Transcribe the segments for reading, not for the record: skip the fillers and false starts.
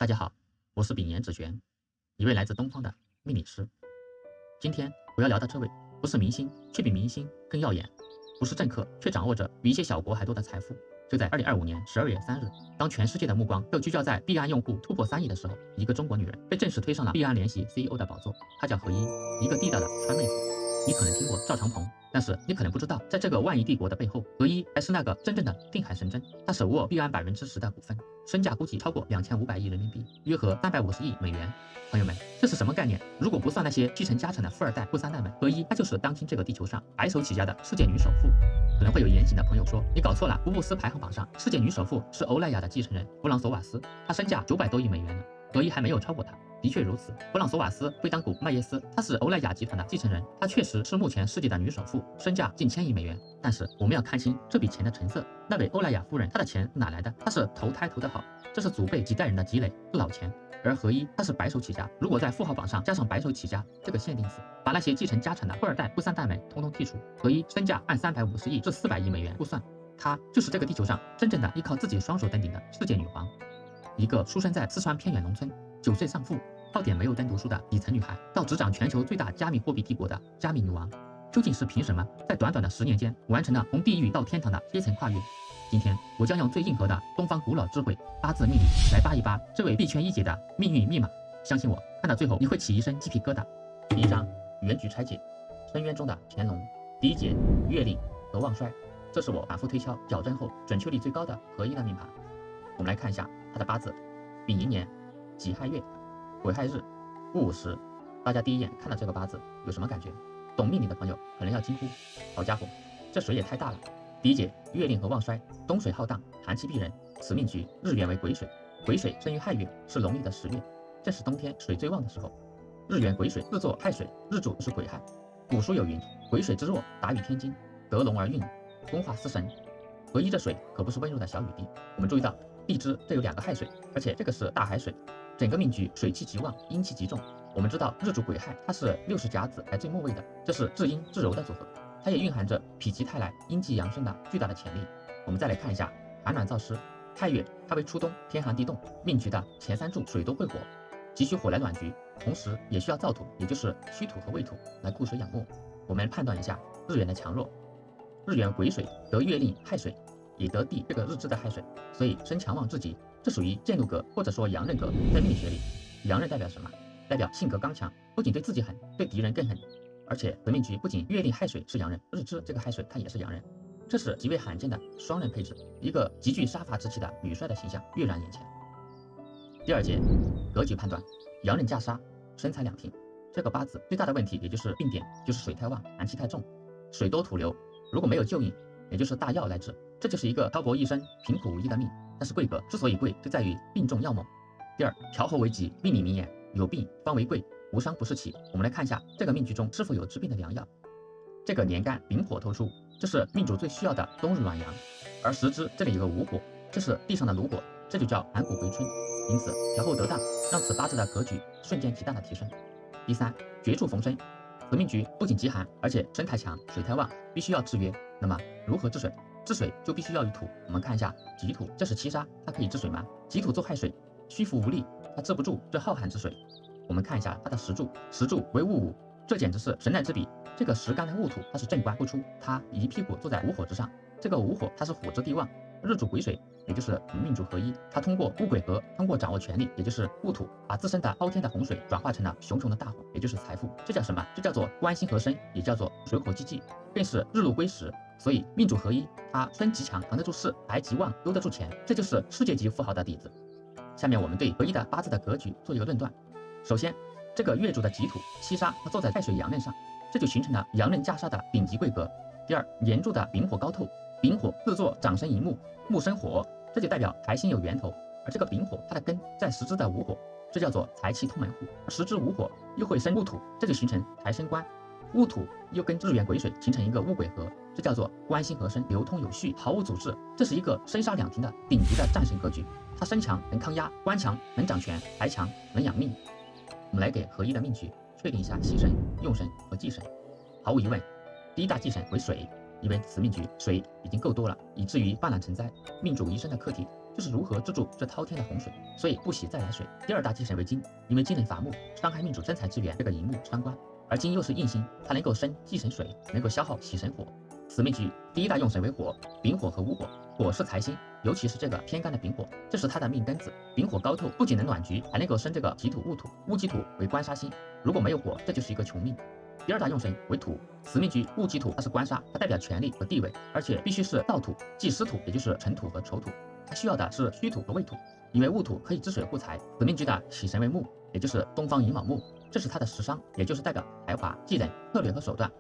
大家好，我是秉言指玄，一位来自东方的命理师。今天我要聊的这位，不是明星，却比明星更耀眼；不是政客，却掌握着比一些小国还多的财富。就在2025年12月3日，当全世界的目光都聚焦在币安用户突破3亿的时候，一个中国女人被正式推上了币安联席 CEO 的宝座。她叫何一，一个地道的川妹子。你可能听过赵长鹏，但是你可能不知道，在这个万亿帝国的背后，何一还是那个真正的定海神针。他手握币安10%的股份，身价估计超过2500亿人民币，约合350亿美元。朋友们，这是什么概念？如果不算那些继承家产的富二代、富三代们，何一她就是当今这个地球上白手起家的世界女首富。可能会有严谨的朋友说，你搞错了，福布斯排行榜上世界女首富是欧莱雅的继承人弗朗索瓦斯，她身价900多亿美元呢，何一还没有超过她。的确如此，弗朗索瓦斯会当古麦耶斯，他是欧莱雅集团的继承人，他确实是目前世界的女首富，身价近1000亿美元。但是我们要看清这笔钱的成色，那位欧莱雅夫人她的钱哪来的？她是投胎投得好，这是祖辈几代人的积累，是老钱。而何一他是白手起家，如果在富豪榜上加上白手起家这个限定词，把那些继承家产的富二代、富三代们统统剔除，何一身价按350亿至400亿美元估算，她就是这个地球上真正的依靠自己双手登顶的世界女皇。一个出生在四川偏远农村，9岁丧父，到点没有登读书的底层女孩，到执掌全球最大加密货币帝国的加密女王，究竟是凭什么在短短的10年间完成了从地狱到天堂的阶层跨越？今天我将用最硬核的东方古老智慧八字命理来扒一扒这位币圈一姐的命运密码。相信我，看到最后你会起一身鸡皮疙瘩。第一章，原局拆解，深渊中的乾隆。第一节，月令和旺衰。这是我反复推敲矫正后准确率最高的何一的命盘。我们来看一下他的八字：丙寅年己亥月癸亥日戊午时。大家第一眼看到这个八字有什么感觉？懂命理的朋友可能要惊呼：好家伙，这水也太大了！第一节，月令和旺衰，东水浩荡，寒气逼人。此命局日元为癸水，癸水生于亥月，是农历的10月，正是冬天水最旺的时候。日元癸水自作亥水，日主是癸亥。古书有云：癸水之弱，达于天津，得龙而运，功化司神。何一这水可不是温柔的小雨滴。我们注意到地支这有2个亥水，而且这个是大海水，整个命局水气极旺，阴气极重。我们知道日主癸亥，它是60甲子排最末位的，这是至阴至柔的组合，它也蕴含着否极泰来、阴气阳生的巨大的潜力。我们再来看一下寒暖燥湿，亥月它为初冬，天寒地冻，命局的前3柱水都会火，急需火来暖局，同时也需要燥土，也就是虚土和未土来固水养木。我们判断一下日元的强弱，日元癸水得月令亥水，也得地这个日支的亥水，所以身强旺至极，这属于剑路格或者说阳刃格。在命理学里，阳刃代表什么？代表性格刚强，不仅对自己狠，对敌人更狠。而且本命局不仅月令亥水是阳刃，日支这个亥水它也是阳刃，这是极为罕见的双刃配置，一个极具杀伐之气的女帅的形象跃然眼前。第二节，格局判断，阳刃加杀，身财两平。这个八字最大的问题也就是病点，就是水太旺，寒气太重，水多土流，如果没有救应，也就是大药来治，这就是一个漂泊一生、贫苦无依的命。但是贵格之所以贵，就在于病重药猛。第二，调候为吉，命里名言，有病方为贵，无伤不是奇。我们来看一下这个命局中是否有治病的良药。这个年干丙火透出，这是命主最需要的冬日暖阳，而时支这里有个午火，这是地上的炉火，这就叫寒谷回春。因此调候得当，让此八字的格局瞬间极大的提升。第三，绝处逢生，此命局不仅极寒，而且生太强，水太旺，必须要制约。那么如何治水？治水就必须要有土。我们看一下己土，这是七杀，它可以治水吗？己土做亥水，虚浮无力，它治不住这浩瀚之水。我们看一下它的时柱，时柱为戊午，这简直是神来之笔。这个时干的戊土，它是正官不出，它一屁股坐在午火之上。这个午火它是火之地旺，日主癸水，也就是命主合一，它通过戊癸合，通过掌握权力，也就是戊土，把自身的滔天的洪水转化成了熊熊的大火，也就是财富。这叫什么？这叫做官星合生，也叫做水火既济，更是日禄归时。所以命主合一，他身极强，扛得住势，财极旺，搂得住钱，这就是世界级富豪的底子。下面我们对合一的八字的格局做一个论断。首先，这个月主的己土七杀，它坐在亥水阳刃上，这就形成了阳刃加杀的顶级贵格。第二，年柱的丙火高透，丙火自作长生寅木，木生火，这就代表财星有源头。而这个丙火它的根在时支的午火，这叫做财气通门户。时支午火又会生戊土，这就形成财生官。戊土又跟日元癸水形成一个戊癸合，这叫做官星合生，流通有序，毫无阻滞。这是一个生杀两停的顶级的战神格局。他身强能抗压，官强能掌权，财强能养命。我们来给合一的命局确定一下喜神、用神和忌神。毫无疑问，第一大忌神为水，因为此命局水已经够多了，以至于泛滥成灾。命主一生的课题就是如何制住这滔天的洪水，所以不喜再来水。第二大忌神为金，因为金能伐木，伤害命主真财之源这个寅木伤官，而金又是印星，它能够生忌神水，能够消耗喜神火。此命局第一大用神为火，丙火和午火，火是财星，尤其是这个偏干的丙火，这是它的命根子。丙火高透，不仅能暖局，还能够生这个己土戊土，戊己土为官杀星，如果没有火，这就是一个穷命。第二大用神为土，此命局戊己土它是官杀，它代表权力和地位，而且必须是燥土忌湿土，也就是辰土和丑土，它需要的是戌土和未土，因为戊土可以治水护财。此命局的喜神为木，也就是东方寅卯木，这是它的食伤，也就是代表才华、技能、策略和手段。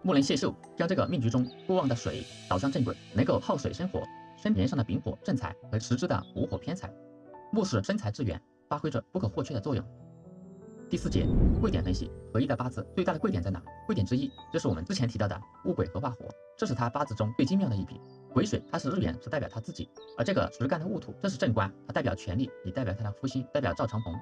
木能泄秀，将这个命局中过旺的水导向正轨，能够耗水生火，生年上的丙火正财和时支的午火偏财。木是生财之源，发挥着不可或缺的作用。第四节贵点分析，合一的八字最大的贵点在哪？贵点之一就是我们之前提到的戊癸合化火，这是他八字中最精妙的一笔。癸水它是日元，是代表他自己，而这个实干的戊土这是正官，它代表权力，也代表他的夫星，代表赵长鹏。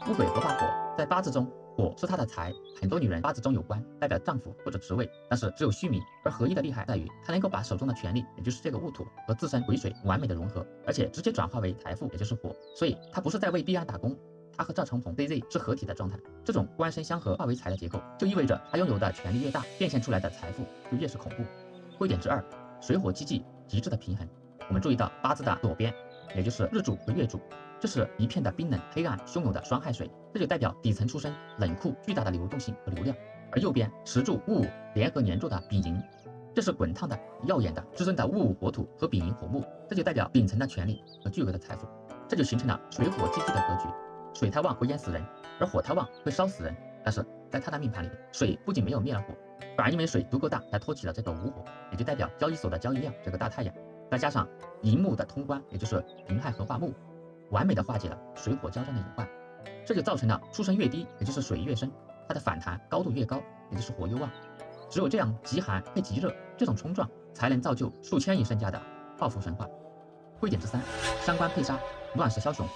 戊癸合化火在八字中，火是他的财，很多女人八字中有官，代表丈夫或者职位，但是只有虚名。而合一的厉害在于，它能够把手中的权力，也就是这个戊土和自身癸水完美的融合，而且直接转化为财富，也就是火。所以他不是在为币安打工，他和赵长鹏 ZZ 是合体的状态。这种官身相合化为财的结构，就意味着他拥有的权力越大，变现出来的财富就越是恐怖。贵点之二，水火既济，极致的平衡。我们注意到八字的左边，也就是日柱和月柱，这是一片的冰冷、黑暗、汹涌的双亥水，这就代表底层出身、冷酷、巨大的流动性和流量。而右边时柱戊午联合年柱的丙寅，这是滚烫的、耀眼的、至尊的戊午火土和丙寅火木，这就代表顶层的权力和巨额的财富。这就形成了水火既济的格局。水太旺会淹死人，而火太旺会烧死人。但是在他的命盘里，水不仅没有灭了火，反而因为水足够大，才托起了这个午火，也就代表交易所的交易量这个大太阳。再加上寅木的通关，也就是寅亥合化木，完美的化解了水火交战的隐患。这就造成了出身越低，也就是水越深，它的反弹高度越高，也就是火越旺。只有这样极寒配极热，这种冲撞才能造就数千亿身家的暴富神话。贵点之三，伤官配杀，乱世枭雄。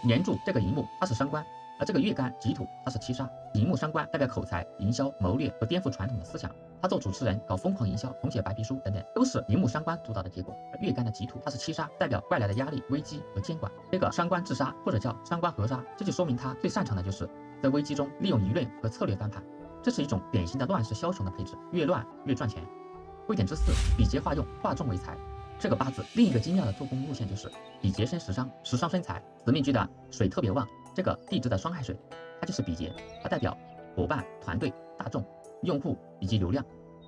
年柱这个寅木它是伤官，而这个月干己土它是七杀。寅木伤官代表口才、营销、谋略和颠覆传统的思想。他做主持人搞疯狂营销、统写白皮书等等，都是寅木伤官主导的结果。而月干的己土它是七杀，代表外来的压力、危机和监管。这个伤官制杀或者叫伤官合杀，这就说明他最擅长的就是在危机中利用舆论和策略翻盘。这是一种典型的乱世枭雄的配置，越乱越赚钱。贵点之四，比劫化用，化重为财。这个八字另一个精妙的做工路线就是比劫生食伤，食伤生财。此命局的水特别旺，这个地支的双亥水，它就是比劫，它代表伙伴、团队、大众、用户以及流量。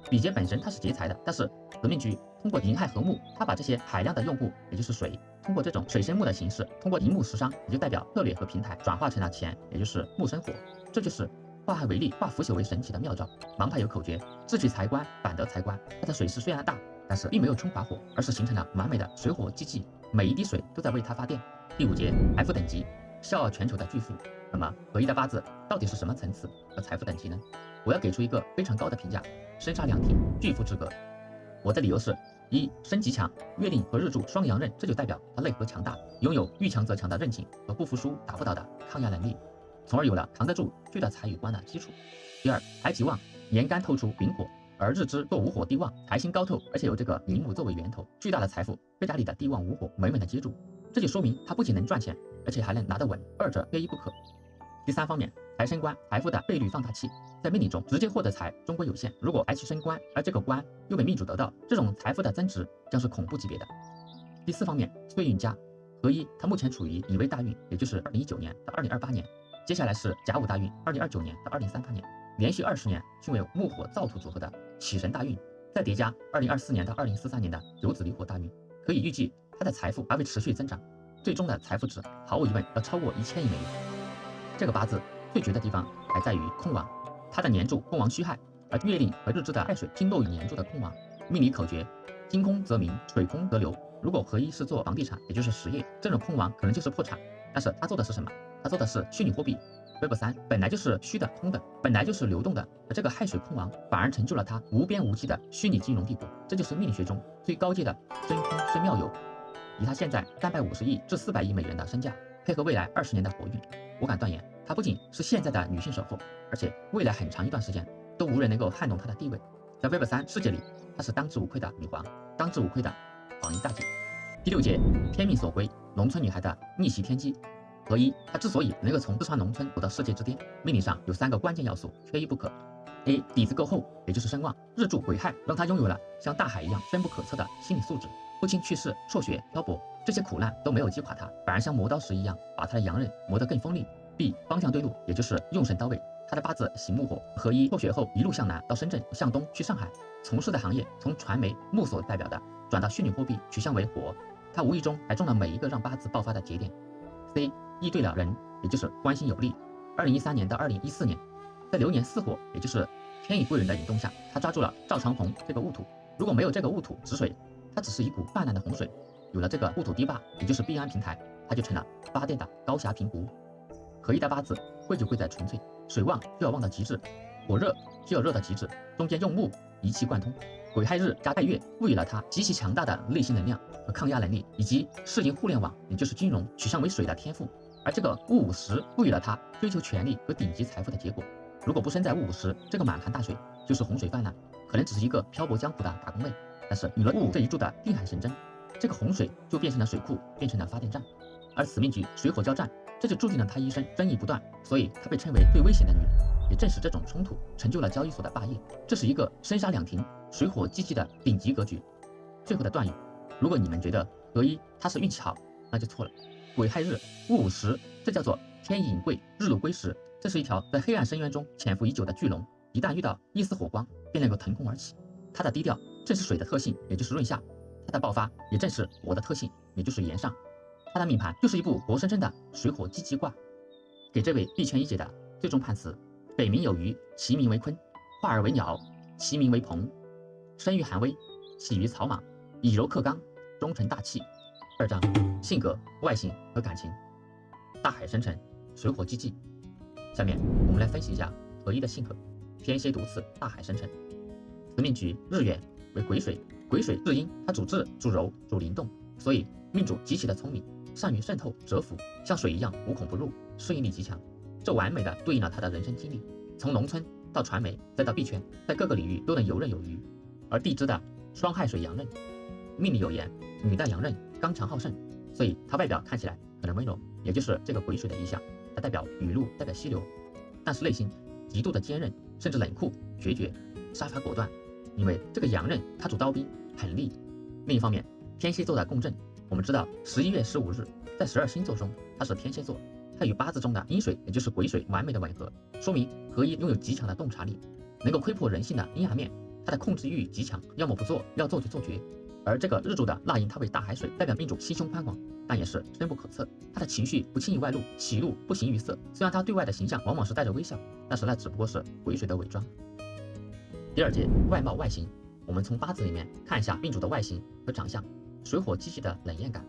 比劫本身它是劫财的，但是此命局通过寅亥合木，它把这些海量的用户，也就是水，通过这种水生木的形式，通过寅木食伤，也就代表策略和平台，转化成了钱，也就是木生火。这就是化害为利，化腐朽为神奇的妙招。盲派有口诀：智取财官，反得财官。它的水势虽然大，但是并没有冲垮火，而是形成了完美的水火既济，每一滴水都在为它发电。第五节，财富等级，笑傲全球的巨富。那么合一的八字到底是什么层次和财富等级呢？我要给出一个非常高的评价，生杀两挺，巨富之格。我的理由是：一，身极强，月令和日柱双阳刃，这就代表他内核强大，拥有遇强则强的韧劲和不服输、打不倒的抗压能力，从而有了扛得住巨大财与官的基础。第二，财极旺，年干透出丙火，而日支做午火地旺，财星高透，而且有这个寅木作为源头，巨大的财富被家里的地旺午火稳稳的接住，这就说明他不仅能赚钱，而且还能拿得稳，二者缺一不可。第三方面，财升官，财富的倍率放大器，在命理中直接获得财终归有限，如果财去升官，而这个官又被命主得到，这种财富的增值将是恐怖级别的。第四方面，岁运佳，合一它目前处于乙未大运，也就是2019年到2028年，接下来是甲午大运，2029年到2038年，连续20年均为木火燥土组合的喜神大运，再叠加2024年到2043年的酉子离火大运，可以预计它的财富还会持续增长，最终的财富值毫无疑问要超过1000亿美元。这个八字最绝的地方还在于空亡，它的年柱空亡戌亥，而月令和日支的亥水均落于年柱的空亡。命理口诀：金空则明，水空则流。如果合一是做房地产，也就是实业，这种空亡可能就是破产。但是他做的是什么？他做的是虚拟货币。Web3本来就是虚的、空的，本来就是流动的，而这个亥水空亡反而成就了它无边无际的虚拟金融帝国。这就是命理学中最高阶的真空生妙有。以他现在350亿至400亿美元的身价，配合未来20年的国运，我敢断言，她不仅是现在的女性首富，而且未来很长一段时间都无人能够撼动她的地位。在 Web3世界里，她是当之无愧的女皇，当之无愧的榜一大姐。第6节，天命所归，农村女孩的逆袭天机。合一，她之所以能够从四川农村走到世界之巅，命理上有3个关键要素，缺一不可。A. 底子够厚，也就是声望，日柱癸亥让她拥有了像大海一样深不可测的心理素质。父亲去世，辍学漂泊，这些苦难都没有击垮她，反而像磨刀石一样，把她的阳刃磨得更锋利。B. 方向对路，也就是用神到位。她的八字喜木火，合一辍学后一路向南到深圳，向东去上海，从事的行业从传媒木所代表的转到虚拟货币，取向为火。她无意中还中了每一个让八字爆发的节点。C. 易对了人，也就是关系有利。2013年到2014年，在流年巳火，也就是天乙贵人的引动下，他抓住了赵长鹏这个戊土。如果没有这个戊土止水，它只是一股泛滥的洪水。有了这个戊土堤坝，也就是币安平台，它就成了发电的高峡平湖。合一的八字贵就贵在纯粹，水旺就要旺到极致，火热就要热到极致，中间用木一气贯通。癸亥日加亥月赋予了他极其强大的内心能量和抗压能力，以及适应互联网，也就是金融取向为水的天赋。而这个戊午时赋予了他追求权力和顶级财富的结果。如果不生在戊午时，这个满盘大水就是洪水泛滥，可能只是一个漂泊江湖的打工妹。但是有了戊午这一柱的定海神针，这个洪水就变成了水库，变成了发电站。而此命局水火交战，这就注定了她一生争议不断，所以她被称为最危险的女人。也正是这种冲突成就了交易所的霸业，这是一个生杀两停、水火既济的顶级格局。最后的断语，如果你们觉得合一他是运气好，那就错了。癸亥日戊午时，这叫做天乙隐贵，日禄归时，这是一条在黑暗深渊中潜伏已久的巨龙，一旦遇到一丝火光，便能够腾空而起。它的低调正是水的特性，也就是润下；它的爆发也正是火的特性，也就是炎上。它的命盘就是一部活生生的水火既济卦。给这位币圈一姐的最终判词：北冥有鱼，其名为鲲；化而为鸟，其名为鹏；生于寒微，起于草莽，以柔克刚，终成大器。2章，性格、外形和感情。大海深沉，水火既济。下面我们来分析一下合一的性格。天蝎独刺，大海深沉。此命局日元为癸水，癸水日阴，它主智、主柔、主灵动，所以命主极其的聪明，善于渗透、蛰伏，像水一样无孔不入，适应力极强。这完美的对应了他的人生经历，从农村到传媒，再到币圈，在各个领域都能游刃有余。而地支的双亥水阳刃，命里有言，女带阳刃，刚强好胜，所以她外表看起来可能温柔，也就是这个癸水的意象，它代表雨露，代表溪流，但是内心极度的坚韧，甚至冷酷、决绝、杀伐果断。因为这个阳刃它主刀兵、狠厉。另一方面，天蝎座的共振，我们知道11月15日在12星座中，它是天蝎座，它与八字中的阴水，也就是癸水完美的吻合，说明合一拥有极强的洞察力，能够窥破人性的阴暗面。他的控制欲极强，要么不做，要做就做绝。而这个日柱的纳音，它为大海水，代表命主心胸宽广，但也是深不可测。他的情绪不轻易外露，喜怒不形于色。虽然他对外的形象往往是带着微笑，但是那只不过是癸水的伪装。第2节，外貌外形，我们从八字里面看一下命主的外形和长相，水火既济的冷艳感。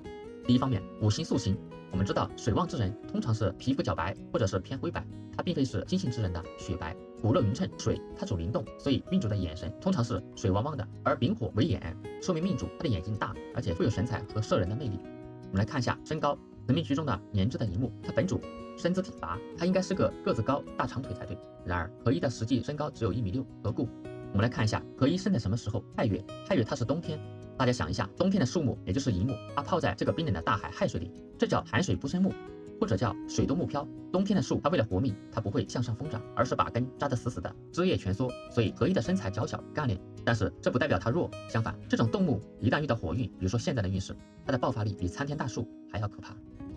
第一方面，五行塑形，我们知道水旺之人通常是皮肤较白或者是偏灰白，他并非是金性之人的雪白。骨肉匀称，水它主灵动，所以命主的眼神通常是水汪汪的，而丙火为眼，说明命主他的眼睛大，而且富有神采和摄人的魅力。我们来看一下身高，此命局中的年支的一目，他本主身姿体拔，他应该是个个子高、大长腿才对。然而合一的实际身高只有1.6米，何故？我们来看一下合一生在什么时候？亥月，亥月它是冬天。大家想一下，冬天的树木也就是银木，它泡在这个冰冷的大海亥水里，这叫寒水不生木，或者叫水多木漂。冬天的树，它为了活命，它不会向上疯长，而是把根扎得死死的，枝叶蜷缩。所以合一的身材娇小干练，但是这不代表它弱，相反，这种动物一旦遇到火运，比如说现在的运势，它的爆发力比参天大树还要可怕。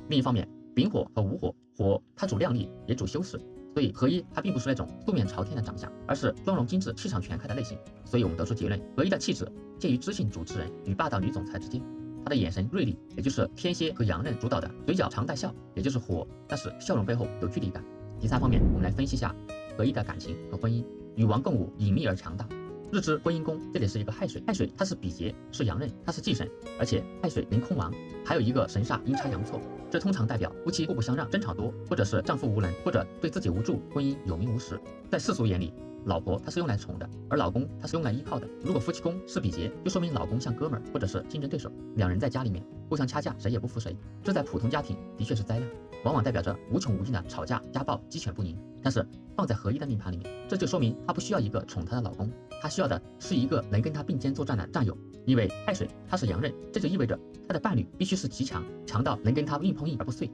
另一方面，丙火和午火，火它主靓丽，也主修饰，所以合一它并不是那种素面朝天的长相，而是妆容精致、气场全开的类型。所以我们得出结论，合一的气质介于知性主持人与霸道女总裁之间。他的眼神锐利，也就是天蝎和阳刃主导的；嘴角常带笑，也就是火，但是笑容背后有距离感。第3方面，我们来分析一下合一的感情和婚姻。与王共舞，隐秘而强大。日支婚姻宫这里是一个亥水，亥水它是比劫，是阳刃，它是忌神，而且亥水能空亡，还有一个神煞阴差阳错，这通常代表夫妻互不相让，争吵多，或者是丈夫无能，或者对自己无助，婚姻有名无实。在世俗眼里，老婆她是用来宠的，而老公他是用来依靠的。如果夫妻宫是比劫，就说明老公像哥们儿或者是竞争对手，两人在家里面互相掐架，谁也不服谁。这在普通家庭的确是灾难，往往代表着无穷无尽的吵架、家暴、鸡犬不宁。但是放在合一的命盘里面，这就说明她不需要一个宠她的老公，她需要的是一个能跟她并肩作战的战友，因为亥水它是阳刃，这就意味着他的伴侣必须是极强，强到能跟他硬碰硬而不碎。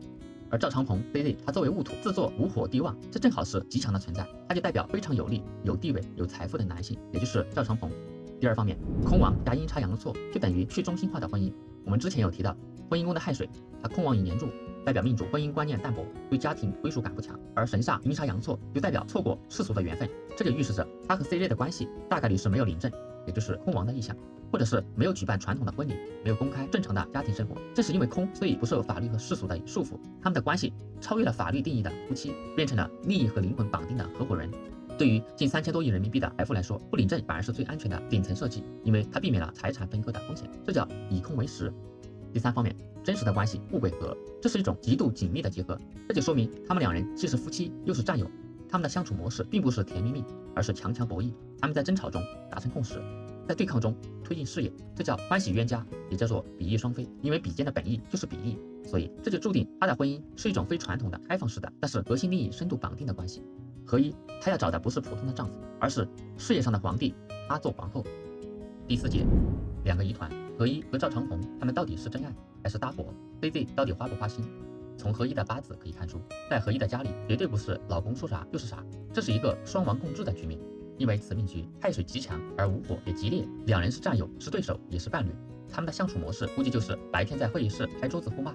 而赵长鹏 ZZ 他作为戊土，自作午火地旺，这正好是极强的存在，他就代表非常有力、有地位、有财富的男性，也就是赵长鹏。第二方面，空王加阴差阳错就等于去中心化的婚姻。我们之前有提到，婚姻宫的亥水，它空王以年柱，代表命主婚姻观念淡薄，对家庭归属感不强；而神煞阴差阳错就代表错过世俗的缘分，这就预示着他和 CZ 的关系大概率是没有领证，也就是空王的意向。或者是没有举办传统的婚礼，没有公开正常的家庭生活。正是因为空，所以不受法律和世俗的束缚，他们的关系超越了法律定义的夫妻，变成了利益和灵魂绑定的合伙人。对于近3000多亿人民币的财富来说，不领证反而是最安全的顶层设计，因为它避免了财产分割的风险，这叫以空为实。第三方面，真实的关系戊癸合，这是一种极度紧密的结合，这就说明他们两人既是夫妻又是战友，他们的相处模式并不是甜蜜蜜，而是强强博弈，他们在争吵中达成共识，在对抗中推进事业，这叫欢喜冤家，也叫做比翼双飞。因为比肩的本意就是比翼，所以这就注定他的婚姻是一种非传统的开放式的，但是核心利益深度绑定的关系。合一，他要找的不是普通的丈夫，而是事业上的皇帝，他做皇后。第4节，两个疑团，合一和赵长鹏，他们到底是真爱还是搭伙 ？ZZ 到底花不花心？从合一的八字可以看出，在合一的家里绝对不是老公说啥就是啥，这是一个双王共治的局面。因为此命局亥水极强，而午火也极烈，两人是战友，是对手，也是伴侣。他们的相处模式估计就是白天在会议室拍桌子互骂，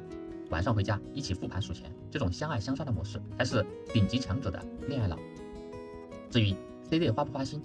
晚上回家一起复盘数钱，这种相爱相杀的模式才是顶级强者的恋爱脑。至于 CZ 花不花心，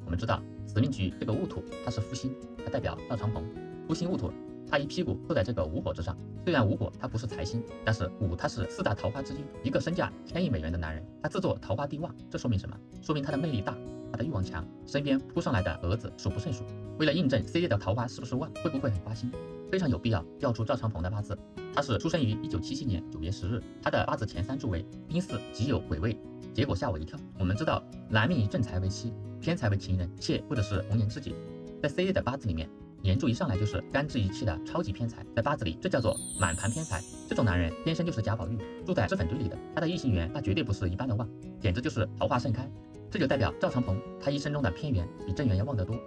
我们知道此命局这个戊土它是夫星，它代表赵长鹏，夫星戊土，他一屁股坐在这个午火之上。虽然午火它不是财星，但是午它是4大桃花之一，一个身价1000亿美元的男人，他自作桃花地旺，这说明什么？说明他的魅力大，他的欲望强，身边扑上来的儿子数不胜数。为了印证 CZ 的桃花是不是旺，会不会很花心，非常有必要调出赵长鹏的八字。他是出生于1977年9月10日，他的八字前3柱为丁巳己酉癸未，结果吓我一跳。我们知道男命以正财为妻，偏财为情人、妾或者是红颜知己，在 CZ 的八字里面，年柱一上来就是干支一气的超级偏财，在八字里这叫做满盘偏财。这种男人天生就是贾宝玉，住在脂粉堆里的，他的异性缘那绝对不是一般的旺，简直就是桃花盛开。这就代表赵长鹏他一生中的偏缘比正缘要旺得多。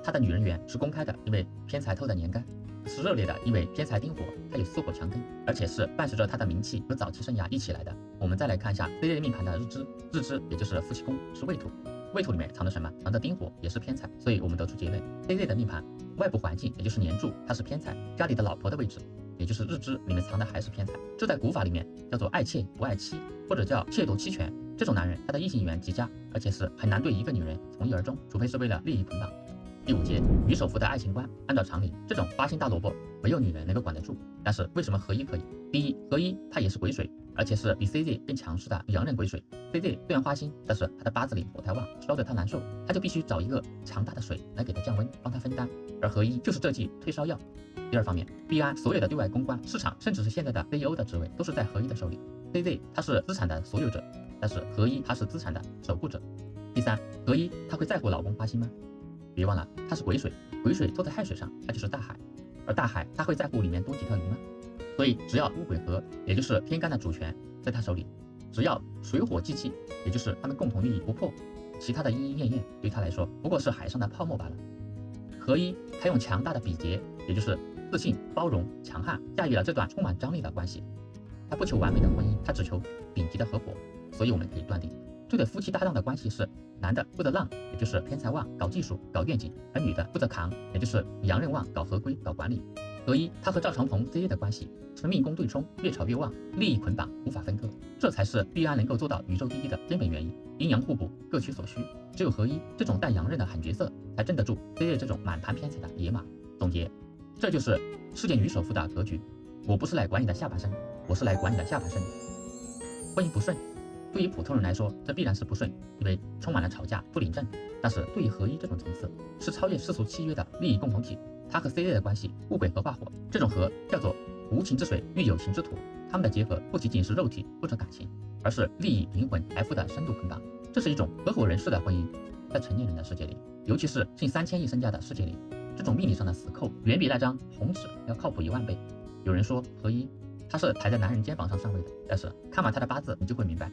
他的女人缘是公开的，因为偏财透的年干；是热烈的，因为偏财丁火，他有四火强根，而且是伴随着他的名气和早期生涯一起来的。我们再来看一下 CZ 命盘的日支，日支也就是夫妻宫是未土，未土里面藏着什么？藏着丁火，也是偏财。所以我们得出结论 ，CZ 的命盘外部环境也就是年柱，它是偏财，家里的老婆的位置，也就是日支里面藏的还是偏财。这在古法里面叫做爱妾不爱妻，或者叫窃夺妻权。这种男人他的异性缘极佳，而且是很难对一个女人从一而终，除非是为了利益捆绑。第5节，女首富的爱情观，按照常理，这种花心大萝卜没有女人能够管得住。但是为什么合一可以？第一，合一它也是癸水，而且是比 CZ 更强势的阳刃癸水。CZ 虽然花心，但是他的八字里火太旺，烧得他难受，他就必须找一个强大的水来给他降温，帮他分担。而合一就是这剂退烧药。第二方面，币安所有的对外公关、市场，甚至是现在的 CEO 的职位，都是在合一的手里。CZ 他是资产的所有者，但是合一他是资产的守护者。第三，合一他会在乎老公花心吗？别忘了，它是癸水，癸水坐在亥水上，它就是大海，而大海它会在乎里面多几条鱼吗？所以只要戊癸合，也就是天干的主权在他手里，只要水火既济，也就是他们共同利益不破，其他的莺莺燕燕对他来说不过是海上的泡沫罢了。合一，他用强大的比劫，也就是自信、包容、强悍，驾驭了这段充满张力的关系。他不求完美的婚姻，他只求顶级的合伙。所以我们可以断定，这对夫妻搭档的关系是男的负责浪，也就是偏财旺，搞技术搞愿景，而女的负责扛，也就是阳刃旺，搞合规搞管理。合一他和赵长鹏 CZ 的关系是命宫对冲，越炒越旺，利益捆绑无法分割，这才是币安能够做到宇宙第一的根本原因。阴阳互补，各取所需，只有合一这种带阳刃的狠角色，才镇得住 CZ 这种满盘偏财的野马。总结，这就是世界女首富的格局。我不是来管你的下半身，我是来管你的下半身。婚姻不顺，对于普通人来说，这必然是不顺，因为充满了吵架不领证。但是对于合一这种层次，是超越世俗契约的利益共同体。他和 CZ 的关系，戊癸合化火，这种合叫做无情之水遇有情之土。他们的结合不仅仅是肉体或者感情，而是利益、灵魂、财富的深度捆绑。这是一种合伙人式的婚姻。在成年人的世界里，尤其是近3000亿身家的世界里，这种命理上的死扣远比那张红纸要靠谱1万倍。有人说合一，他是抬在男人肩膀上上位的，但是看完他的八字，你就会明白，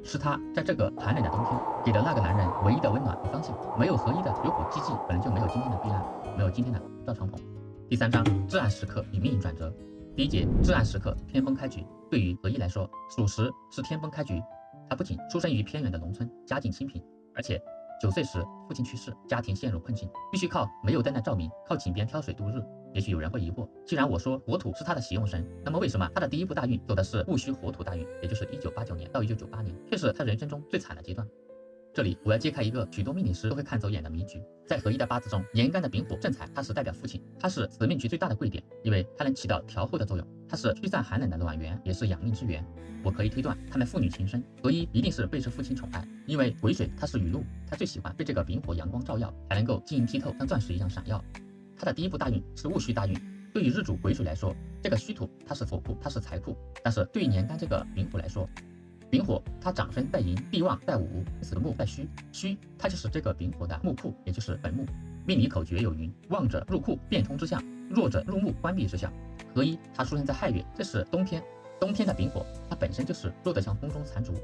是他在这个寒冷的冬天给了那个男人唯一的温暖和方向。没有合一的水火既济，可能就没有今天的币安，没有今天的赵赵长鹏。第3章至暗时刻与命运转折。第1节至暗时刻，天崩开局。对于何一来说，属实是天崩开局。他不仅出生于偏远的农村，家境清贫，而且9岁时父亲去世，家庭陷入困境，必须靠没有灯的照明，靠井边挑水度日。也许有人会疑惑，既然我说火土是他的喜用神，那么为什么他的第一步大运走的是戊戌火土大运，也就是1989年到1998年，却是他人生中最惨的阶段？这里我要揭开一个许多命理师都会看走眼的迷局。在何一的八字中，年干的丙火正财，它是代表父亲，它是此命局最大的贵点，因为它能起到调候的作用，它是驱散寒冷的暖源，也是养命之源。我可以推断，他们父女情深，何一一定是备受父亲宠爱，因为癸水它是雨露，他最喜欢被这个丙火阳光照耀，才能够晶莹剔透，像钻石一样闪耀。他的第一步大运是戊戌大运，对于日主癸水来说，这个戌土它是火库，它是财库，但是对于年干这个丙火来说，丙火它长生在寅，地旺在午，死木在戌，戌它就是这个丙火的木库，也就是本木。命理口诀有云：旺者入库，变通之象；弱者入木，关闭之象。何一他出生在亥月，这是冬天，冬天的丙火它本身就是弱得像风中残烛，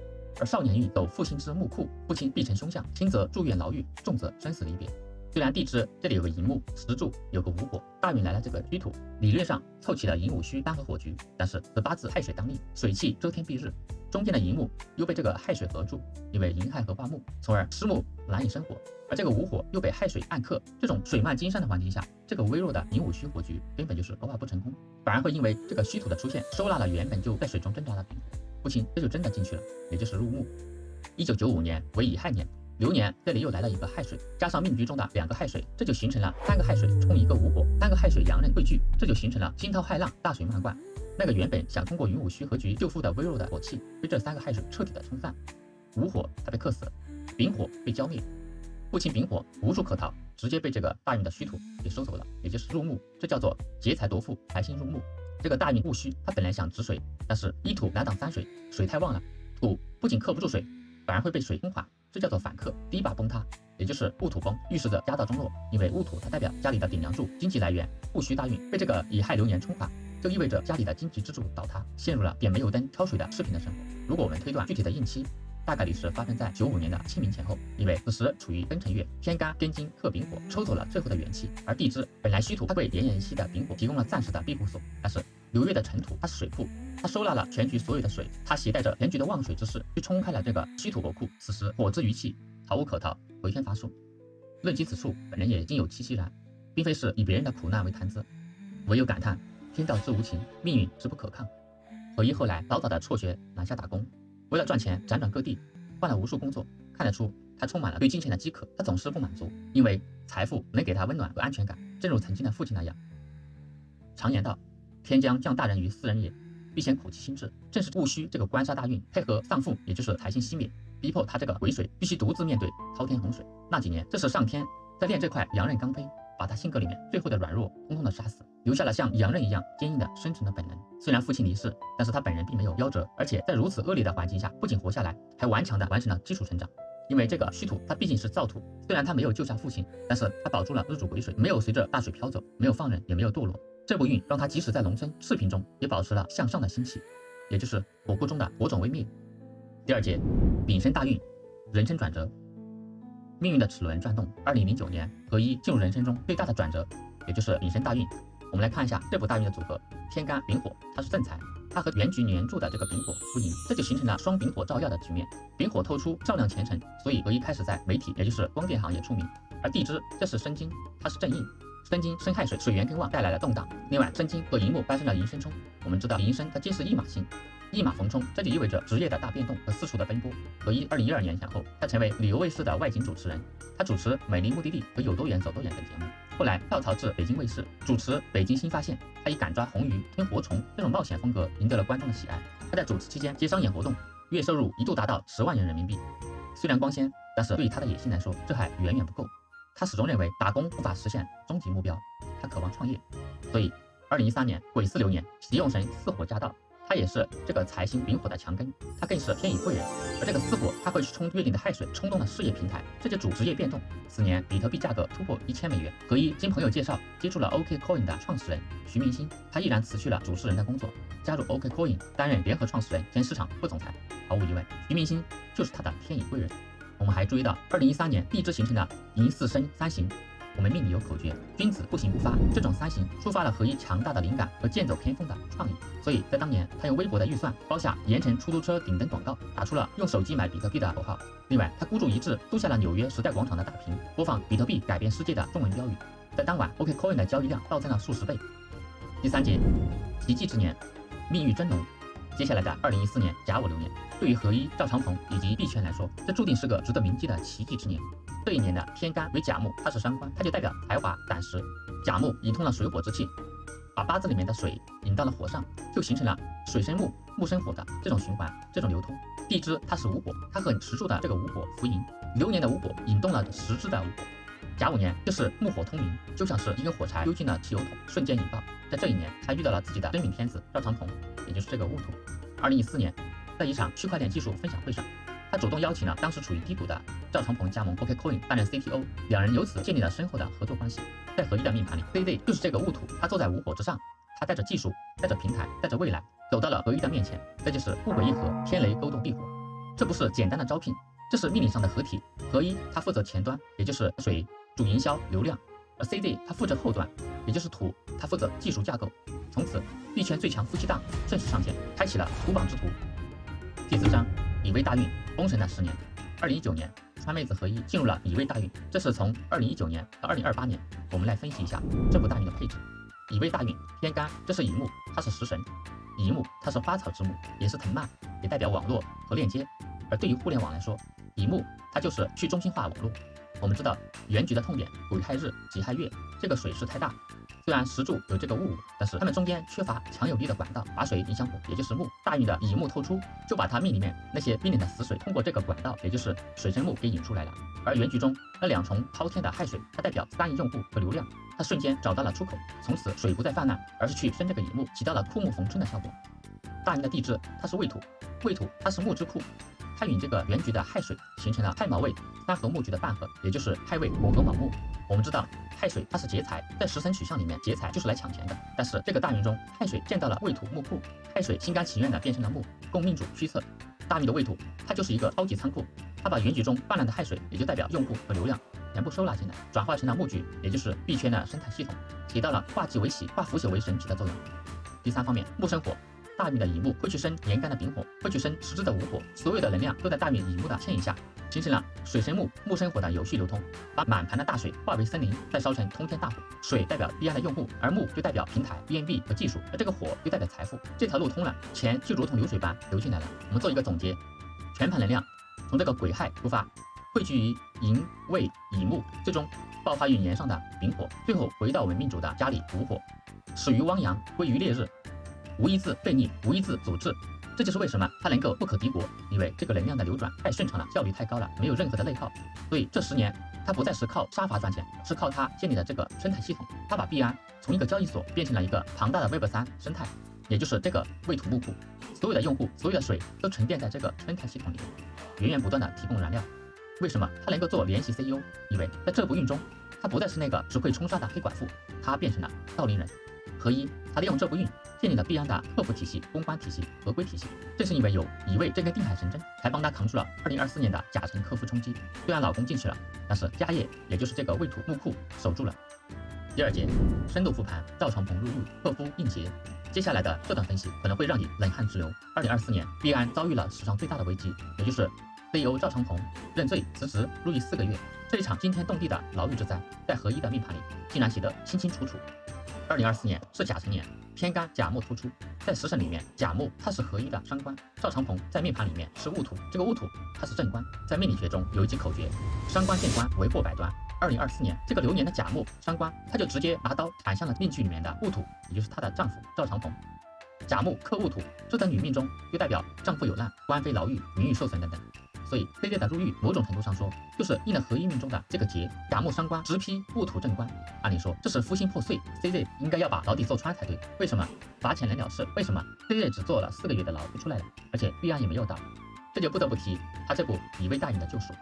而少年运走父亲之木库，父亲必成凶相，轻则住院牢狱，重则生死离别。虽然地支这里有个寅木，时柱有个午火，大运来了这个戌土，理论上凑齐了寅午戌单合火局，但是此八字亥水当令，水气周天蔽日，中间的寅木又被这个亥水合住，因为寅亥合化木，从而失木难以生火，而这个午火又被亥水暗克，这种水漫金山的环境下，这个微弱的寅午戌火局根本就是勾画不成功，反而会因为这个戌土的出现，收纳了原本就在水中挣扎的丙火，父亲这就真的进去了，也就是入木。1995年为乙亥年。流年这里又来了一个亥水，加上命局中的2个亥水，这就形成了3个亥水冲1个午火，3个亥水阳刃汇聚，这就形成了惊涛骇浪，大水漫灌。那个原本想通过寅午戌合局救复的微弱的火气，被这3个亥水彻底的冲散。午火它被克死了，丙火被浇灭，父亲丙火无处可逃，直接被这个大运的戌土给收走了，也就是入木，这叫做劫财夺富，财星入木。这个大运戊戌，它本来想止水，但是一土难挡3水，水太旺了，土不仅克不住水，反而会被水冲垮。这叫做反克，第一把崩塌，也就是戊土崩，预示着家道中落。因为戊土它代表家里的顶梁柱、经济来源，戊戌大运被这个乙亥流年冲垮，就意味着家里的经济支柱倒塌，陷入了点煤油灯挑水的赤贫的生活。如果我们推断具体的应期，大概率是发生在95年的清明前后，因为此时处于庚辰月，天干庚金克丙火，抽走了最后的元气。而地支本来戌土它为奄奄一息的丙火提供了暂时的庇护所，但是流月的尘土它是水库，它收纳了全局所有的水，它携带着全局的旺水之势去冲开了这个戌土火库。此时火之余气逃无可逃，回天乏术。论及此处，本人也经有戚戚然，并非是以别人的苦难为谈资，唯有感叹天道之无情，命运之不可抗。何一后来早早的辍学南下打工，为了赚钱辗转各地，换了无数工作，看得出他充满了对金钱的饥渴，他总是不满足，因为财富能给他温暖和安全感，正如曾经的父亲那样。常言道，天将降大任于斯人也，必先苦其心志。正是戊戌这个官杀大运配合丧父，也就是财星熄灭，逼迫他这个癸水必须独自面对滔天洪水。那几年，这是上天在练这块阳刃钢坯，把他性格里面最后的软弱通通的杀死，留下了像阳刃一样坚硬的生存的本能。虽然父亲离世，但是他本人并没有夭折，而且在如此恶劣的环境下，不仅活下来，还顽强的完成了基础成长。因为这个戌土它毕竟是燥土，虽然他没有救下父亲，但是他保住了日主癸水，没有随着大水飘走，没有放任，也没有堕落。这部运让他即使在农村赤贫中，也保持了向上的心气，也就是火库中的火种未灭。第2节丙申大运，人生转折。命运的齿轮转动，2009年何一进入人生中最大的转折，也就是丙申大运。我们来看一下这部大运的组合，天干丙火它是正财，它和原局年柱的这个丙火输赢，这就形成了双丙火照耀的局面。丙火透出照亮前程，所以何一开始在媒体也就是光电行业出名。而地支这是申金，它是正印，申金生亥水，水源更旺，带来了动荡。另外申金和寅木发生了寅申冲，我们知道寅申它皆是驿马星，驿马逢冲，这就意味着职业的大变动和四处的奔波。何一2012年前后，他成为旅游卫视的外景主持人，他主持《美丽目的地》和《有多远走多远》等节目。后来跳槽至北京卫视，主持《北京新发现》，他以赶抓红鱼、吞活虫这种冒险风格赢得了观众的喜爱。他在主持期间接商演活动，月收入一度达到10万元人民币。虽然光鲜，但是对于他的野心来说，这还远远不够。他始终认为打工无法实现终极目标，他渴望创业。所以2013年癸巳流年，喜用神巳火驾到，他也是这个财星丙火的强根，他更是天乙贵人。而这个巳火，他会去冲月令的亥水，冲动了事业平台，这就主职业变动。此年比特币价格突破1000美元，何一经朋友介绍接触了 OKCoin 的创始人徐明星，他毅然辞去了主持人的工作，加入 OKCoin 担任联合创始人兼市场副总裁。毫无疑问，徐明星就是他的天乙贵人。我们还注意到2013年地支形成的寅巳申三刑，我们命里有口诀，君子不行不发，这种三行触发了何一强大的灵感和剑走偏锋的创意，所以在当年他用微薄的预算包下盐城出租车顶灯广告，打出了用手机买比特币的口号。另外，他孤注一掷租下了纽约时代广场的大屏，播放比特币改变世界的中文标语，在当晚 OKCoin 的交易量暴增了数十倍。第三节，奇迹之年，命运真浓。接下来的2014年甲午流年，对于何一、赵长鹏以及币圈来说，这注定是个值得铭记的奇迹之年。这一年的天干为甲木，它是伤官，它就代表才华胆识。甲木引通了水火之气，把八字里面的水引到了火上，就形成了水生木，木生火的这种循环，这种流通。地支它是午火，它和石柱的这个午火福迎，流年的午火引动了时支的午火。甲午年就是木火通明，就像是一根火柴丢进了汽油桶，瞬间引爆。在这一年，他遇到了自己的真命天子赵长鹏，也就是这个戊土。2014年，在一场区块链技术分享会上，他主动邀请了当时处于低谷的赵长鹏加盟 OKCoin 担任 CTO， 两人由此建立了深厚的合作关系。在何一的命盘里 ，ZZ 就是这个戊土，他坐在午火之上，他带着技术，带着平台，带着未来，走到了何一的面前。这就是戊癸一合，天雷勾动地火，这不是简单的招聘，这是命理上的合体。何一他负责前端，也就是水主营销流量，而 CZ 他负责后端，也就是土，他负责技术架构。从此，币圈最强夫妻档正式上线，开启了出榜之途。第4章，乙未大运，封神的10年。2019年，川妹子何一进入了乙未大运，这是从2019年到2028年。我们来分析一下这部大运的配置。乙未大运，天干，这是乙木，它是食神；乙木，它是花草之木，也是藤蔓，也代表网络和链接。而对于互联网来说，乙木它就是去中心化网络。我们知道原局的痛点癸亥日、己亥月，这个水势太大。虽然石柱有这个戊，但是它们中间缺乏强有力的管道，把水引向火，也就是木。大运的乙木透出，就把它命里面那些冰冷的死水通过这个管道，也就是水生木给引出来了。而原局中那两重滔天的亥水，它代表3亿用户和流量，它瞬间找到了出口，从此水不再泛滥，而是去生这个乙木，起到了枯木逢春的效果。大运的地支它是未土，未土它是木之库。它与这个原局的亥水形成了亥卯未3合木局的半合，也就是亥未混合卯木。我们知道亥水它是劫财，在食神取向里面劫财就是来抢钱的。但是这个大运中，亥水见到了未土木库，亥水心甘情愿的变成了木，供命主驱策。大运的未土它就是一个超级仓库，它把原局中泛滥的亥水，也就代表用户和流量，全部收纳进来，转化成了木局，也就是币圈的生态系统，起到了化忌为喜、化腐朽为神奇的作用。第3方面，木生火。大运的乙木会去生年干的丙火，会去生时支的午火，所有的能量都在大运乙木的牵引下，形成了水生木，木生火的有序流通，把满盘的大水化为森林，再烧成通天大火。水代表币安的用户，而木就代表平台、BNB 和技术，而这个火就代表财富。这条路通了，钱就如同流水般流进来了。我们做一个总结，全盘能量从这个癸亥出发，汇聚于寅未乙木，最终爆发于年上的丙火，最后回到我们命主的家里午火，始于汪洋，归于烈日。无一字悖逆，无一字阻滞，这就是为什么它能够不可敌国，因为这个能量的流转太顺畅了，效率太高了，没有任何的内耗。所以这10年，它不再是靠杀伐赚钱，是靠它建立的这个生态系统。它把币安从一个交易所变成了一个庞大的 Web3 生态，也就是这个未土木库，所有的用户，所有的水都沉淀在这个生态系统里，源源不断的提供燃料。为什么它能够做联席 CEO？ 因为在这部运中，它不再是那个只会冲杀的黑寡妇，它变成了道林人。何一，他利用这部运建立了币安的客服体系、公关体系、合规体系。正是因为有乙未这根定海神针，才帮他扛住了2024年的甲辰客服冲击。虽然老公进去了，但是家业也就是这个未土木库守住了。第2节，深度复盘，赵长鹏入狱，克夫应劫。接下来的这段分析可能会让你冷汗直流。2024年，币安遭遇了史上最大的危机，也就是 CEO 赵长鹏认罪辞职入狱4个月。这一场惊天动地的牢狱之灾，在何一的命盘里竟然写得清清楚楚。2024年是甲辰年，天干甲木突出，在食神里面，甲木它是合一的伤官，赵长鹏在命盘里面是戊土，这个戊土它是正官，在命理学中有一句口诀，伤官见官为破百端。2024年这个流年的甲木伤官，他就直接拿刀砍向了命局里面的戊土，也就是她的丈夫赵长鹏。甲木克戊土，这在女命中就代表丈夫有难、官非牢狱、名誉受损等等。所以 CZ 的入狱，某种程度上说，就是应了合一命中的这个劫，甲木伤官直批戊土正官。按理说这是夫心破碎 ，CZ 应该要把牢底坐穿才对。为什么罚钱能了事？为什么 CZ 只坐了4个月的牢就出来了？而且币安也没有倒，这就不得不提他这部乙未大运的救赎。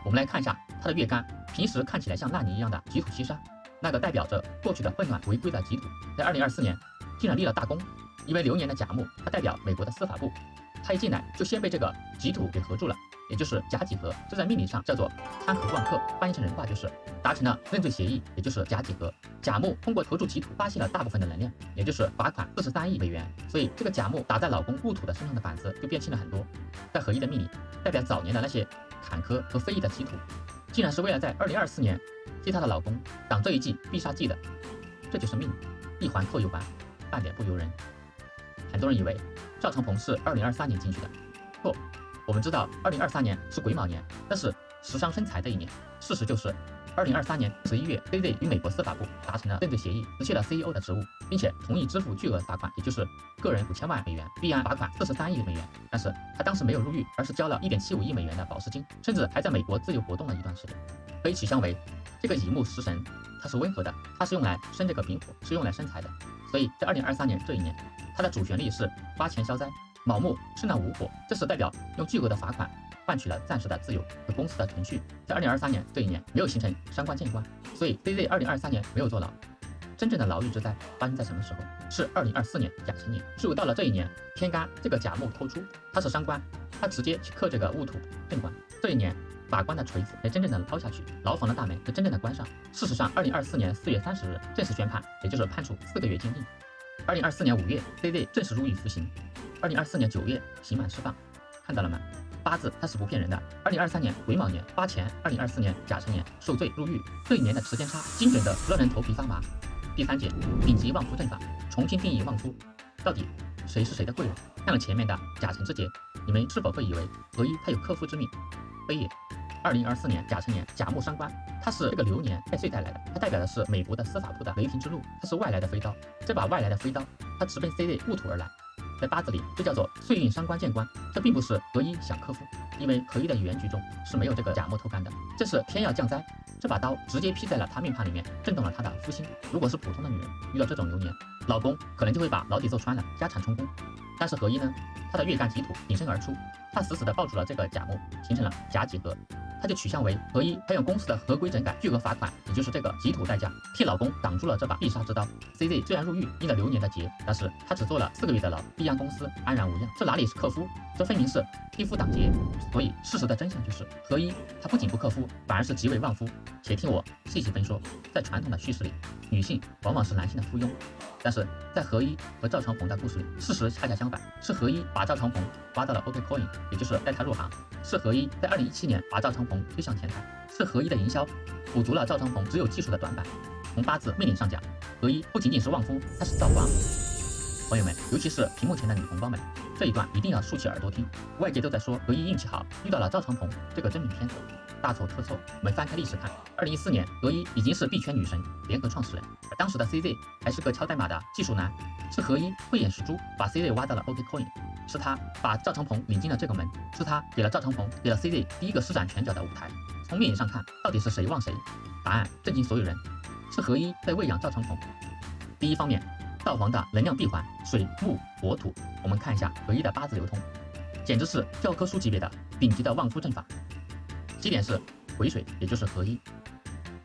我们来看一下他的月干，平时看起来像烂泥一样的己土七杀，那个代表着过去的混乱违规的己土，在2024年竟然立了大功。因为流年的甲木，它代表美国的司法部，他一进来就先被这个己土给合住了，也就是甲己合，这在命理上叫做贪合旺克，翻译成人话就是达成了认罪协议，也就是甲己合。甲木通过投注己土发泄了大部分的能量，也就是罚款43亿美元，所以这个甲木打在老公戊土的身上的板子就变轻了很多。在合一的命理，代表早年的那些坎坷和非议的己土，竟然是为了在2024年替她的老公挡这一季必杀技的，这就是命，一环扣一环，半点不由人。很多人以为赵长鹏是2023年进去的，错，我们知道2023年是癸卯年，那是食伤生财的一年。事实就是2023年11月 ，ZZ 与美国司法部达成了认罪协议，辞去了 CEO 的职务，并且同意支付巨额罚款，也就是个人5000万美元，币安罚款43亿美元。但是他当时没有入狱，而是交了1.75亿美元的保释金，甚至还在美国自由活动了一段时间。可以取向为这个乙木食神，它是温和的，它是用来生这个丙火，是用来生财的。所以在2023年这一年，它的主旋律是花钱消灾。卯木生了午火，这是代表用巨额的罚款换取了暂时的自由和公司的存续。在2023年这一年没有形成伤官见官，所以 ZZ 2023年没有坐牢。真正的牢狱之灾发生在什么时候？是2024年甲辰年。只有到了这一年，天干这个甲木透出，它是伤官，它直接去克这个戊土正官。这一年法官的锤子才真正的抛下去，牢房的大门才真正的关上。事实上，2024年4月30日正式宣判，也就是判处4个月监禁。2024年5月 ，ZZ 正式入狱服刑。2024年9月刑满释放，看到了吗？八字它是不骗人的。2023年癸卯年发钱，2024年甲辰年受罪入狱，这一年的时间差精准的让人头皮发麻。第三节，丙级旺夫正法，重新定义旺夫，到底谁是谁的贵人？看了前面的甲辰之节，你们是否会以为合一它有克夫之命？非也。2024年甲辰年甲木伤官，它是这个流年太岁带来的，它代表的是美国的司法部的雷霆之路，它是外来的飞刀。这把外来的飞刀，它直奔 ZZ 戊土而来。在八字里，这叫做岁运伤官见官，这并不是合一想克夫，因为合一的原局中是没有这个甲木透干的，这是天要降灾，这把刀直接劈在了他命盘里面，震动了他的夫星。如果是普通的女人遇到这种流年，老公可能就会把牢底揍穿了，家产充公。但是合一呢，他的月干己土挺身而出，他死死地抱住了这个甲木，形成了甲己合。他就取向为合一，他用公司的合规整改巨额罚款，也就是这个己土代价，替老公挡住了这把必杀之刀。CZ 虽然入狱应了流年的劫，但是他只坐了4个月的牢，币安公司安然无恙。这哪里是克夫，这分明是替夫挡劫。所以事实的真相就是合一，他不仅不克夫，反而是极为旺夫。且听我细细分说。在传统的叙事里，女性往往是男性的附庸，但是在合一和赵长鹏的故事里，事实恰恰相反，是合一把赵长鹏挖到了 OKCoin， 也就是带他入行，是合一在2017年把赵长鹏推向前台，是合一的营销补足了赵长鹏只有技术的短板。从八字命理上讲，合一不仅仅是旺夫，他是造光。朋友们，尤其是屏幕前的女同胞们，这一段一定要竖起耳朵听。外界都在说合一运气好，遇到了赵长鹏这个真命天子，大错特错。我们翻开历史看，2014年合一已经是币圈女神联合创始人，而当时的 CZ 还是个敲代码的技术男，是合一慧眼识珠把 CZ 挖到了 OKCoin， 是他把赵长鹏领进了这个门，是他给了赵长鹏给了 CZ 第一个施展拳脚的舞台。从命理上看，到底是谁旺谁？答案震惊所有人，是合一在喂养赵长鹏。第一方面，道皇的能量闭环水木火土，我们看一下合一的八字流通，简直是教科书级别的顶级的旺夫阵法。起点是癸水，也就是合一，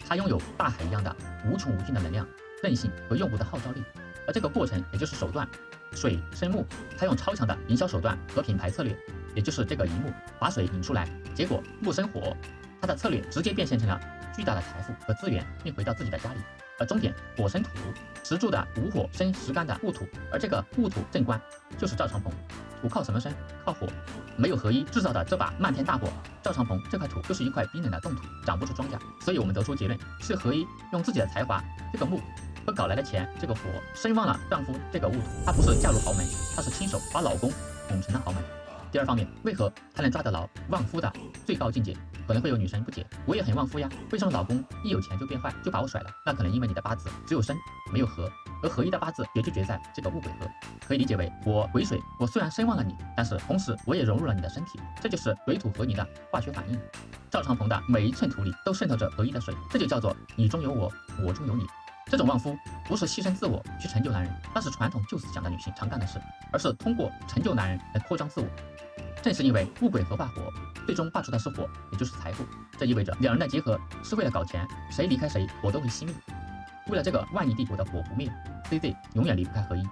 它拥有大海一样的无穷无尽的能量、韧性和用户的号召力，而这个过程也就是手段，水生木，它用超强的营销手段和品牌策略，也就是这个一木把水引出来，结果木生火，它的策略直接变现成了巨大的财富和资源，并回到自己的家里。而终点火生土，石柱的午火生石干的戊土，而这个戊土正官就是赵长鹏。土靠什么生？靠火。没有合一制造的这把漫天大火，赵长鹏这块土就是一块冰冷的冻土，长不出庄稼。所以我们得出结论，是合一用自己的才华，这个木和搞来的钱，这个火声望了丈夫这个戊土。她不是嫁入豪门，她是亲手把老公拱成了豪门。第二方面，为何他能抓得牢旺夫的最高境界？可能会有女生不解，我也很旺夫呀，为什么老公一有钱就变坏，就把我甩了？那可能因为你的八字只有生没有合，而合一的八字绝就绝在这个戊癸合，可以理解为我癸水，我虽然声望了你，但是同时我也融入了你的身体，这就是水土合泥的化学反应。赵长鹏的每一寸土里都渗透着合一的水，这就叫做你中有我，我中有你。这种旺夫不是牺牲自我去成就男人，那是传统旧思想的女性常干的事，而是通过成就男人来扩张自我。正是因为戊癸合化火，最终化出的是火，也就是财富。这意味着两人的结合是为了搞钱，谁离开谁，我都会熄灭。为了这个万亿帝国的火不灭，CZ 永远离不开合一。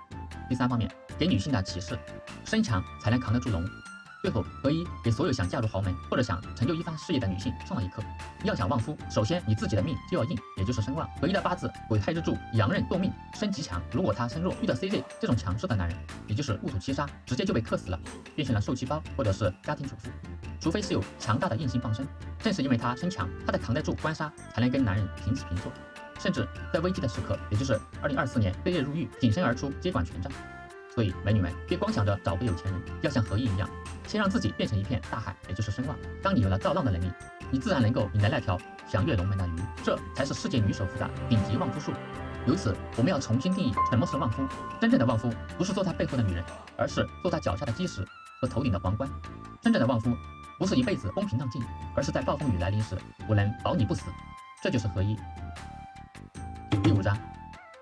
第三方面，给女性的启示，身强才能扛得住龙。最后，合一给所有想嫁入豪门或者想成就一番事业的女性上了一课：要想旺夫，首先你自己的命就要硬，也就是身旺。合一的八字癸亥日柱，阳刃夺命，身极强。如果他身弱，遇到 CZ 这种强势的男人，也就是戊土七杀，直接就被克死了，变成了受气包或者是家庭主妇。除非是有强大的硬性傍身，正是因为他身强，他才扛得住官杀，才能跟男人平起平坐。甚至在危机的时刻，也就是2024年飞跃入狱，挺身而出，接管权杖。所以美女们，别光想着找个有钱人，要像合一一样，先让自己变成一片大海，也就是身旺。当你有了造浪的能力，你自然能够引来那条翔跃龙门的鱼，这才是世界女首富的顶级旺夫术。由此，我们要重新定义什么是旺夫。真正的旺夫不是做他背后的女人，而是做他脚下的基石和头顶的皇冠。真正的旺夫不是一辈子风平浪静，而是在暴风雨来临时，我能保你不死。这就是合一。第5章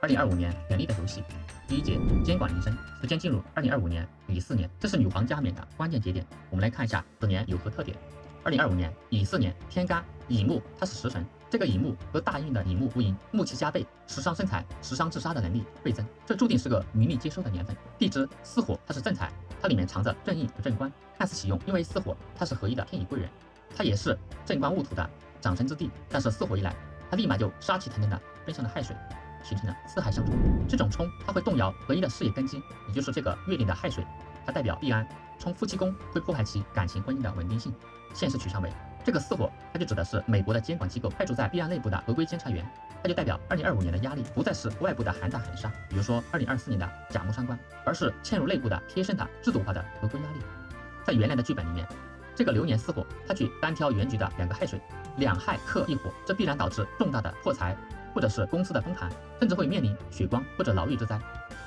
，2025年权力的游戏。第1节，监管临身。时间进入2025年乙巳年，这是女皇加冕的关键节点。我们来看一下此年有何特点。2025年乙巳年，天干乙木，它是食神。这个乙木和大运的乙木无垠，木气加倍，食伤生财，食伤制杀的能力倍增，这注定是个名利皆收的年份。地支巳火，它是正财，它里面藏着正印和正官，看似喜用，因为巳火它是合一的天乙贵人，它也是正官戊土的长生之地。但是巳火一来，它立马就杀气腾腾的奔上了亥水，形成了四害相冲。这种冲它会动摇合一的事业根基，也就是这个月令的亥水，它代表必安。冲夫妻宫会破坏其感情婚姻的稳定性。现实取向为这个巳火，它就指的是美国的监管机构派驻在必安内部的合规监察员，它就代表2025年的压力不再是外部的寒打寒杀，比如说2024年的甲木伤官，而是嵌入内部的贴身的制度化的合规压力。在原来的剧本里面，这个流年巳火，它去单挑原局的2个亥水，2亥克1火，这必然导致重大的破财，或者是公司的崩盘，甚至会面临血光或者牢狱之灾。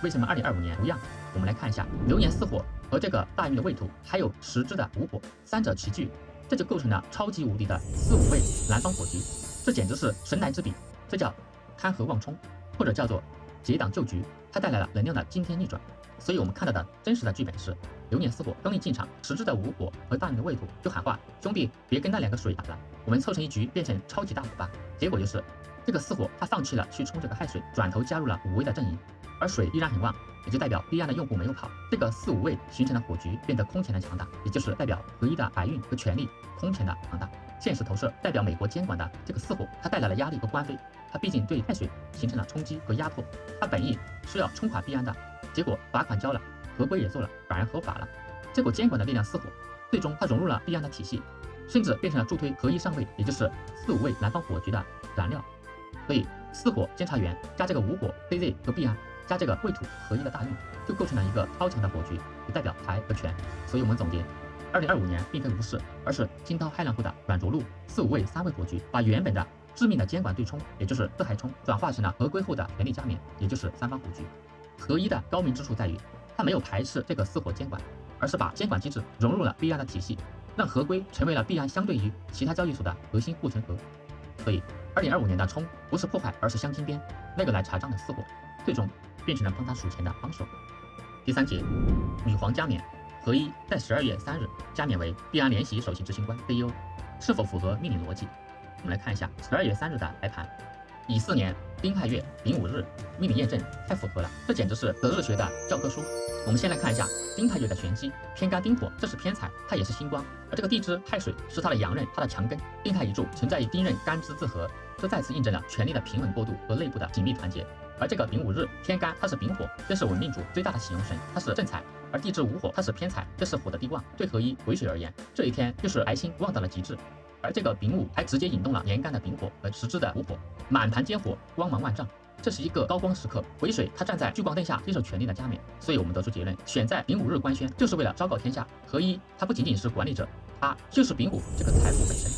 为什么2025年不一样？我们来看一下流年巳火和这个大运的未土，还有10支的午火，三者齐聚，这就构成了超级无敌的4、5位南方火局，这简直是神来之笔，这叫堪合旺冲，或者叫做结党救局，它带来了能量的惊天逆转。所以我们看到的真实的剧本是流年巳火刚一进场，10支的午火和大运的未土就喊话，兄弟别跟那2个水打了，我们凑成一局变成超级大火吧。结果就是这个巳火他放弃了去冲这个亥水，转头加入了5位的阵营，而水依然很旺，也就代表必安的用户没有跑，这个4、5位形成的火局变得空前的强大，也就是代表合一的海运和权力空前的强大。现实投射代表美国监管的这个巳火，它带来了压力和官非，它毕竟对亥水形成了冲击和压迫，它本意是要冲垮必安的，结果罚款交了，合规也做了，反而合法了。结果监管的力量巳火，最终它融入了必安的体系，甚至变成了助推合一上位，也就是4、5位南方火局的燃料。所以巳火监察员加这个午火 CZ 和必安加这个未土合一的大运，就构成了一个超强的火局，也代表财和权。所以我们总结，2025年并非无事，而是惊涛骇浪后的软着陆，4、5位3位火局把原本的致命的监管对冲，也就是四害冲，转化成了合规后的权力加冕，也就是3方火局。合一的高明之处在于，它没有排斥这个巳火监管，而是把监管机制融入了必安的体系，让合规成为了必安相对于其他交易所的核心护城河。所以2025年的冲不是破坏，而是镶金边，那个来查账的巳火，最终变成了帮他数钱的帮手。第3节，女皇加冕。合一在12月3日加冕为必安联席首席执行官 CEO， 是否符合命理逻辑？我们来看一下12月3日的来盘，乙巳年丁亥月丙午日，命理验证太符合了，这简直是择日学的教科书。我们先来看一下丁亥月的玄机，天干丁火，这是偏财，它也是星光，而这个地支亥水是它的阳刃，它的强根，丁亥一柱存在于丁刃干支自合，这再次印证了权力的平稳过渡和内部的紧密团结。而这个丙午日天干它是丙火，这是稳命主最大的喜用神，它是正财，而地支午火它是偏财，这是火的地旺。对合一癸水而言，这一天就是财星旺到了极致，而这个丙午还直接引动了年干的丙火和10支的午火，满盘皆火，光芒万丈。这是一个高光时刻，癸水它站在聚光灯下接受权力的加冕，所以我们得出结论，选在丙午日官宣就是为了昭告天下，合一它不仅仅是管理者，它就是丙午这个财富本身。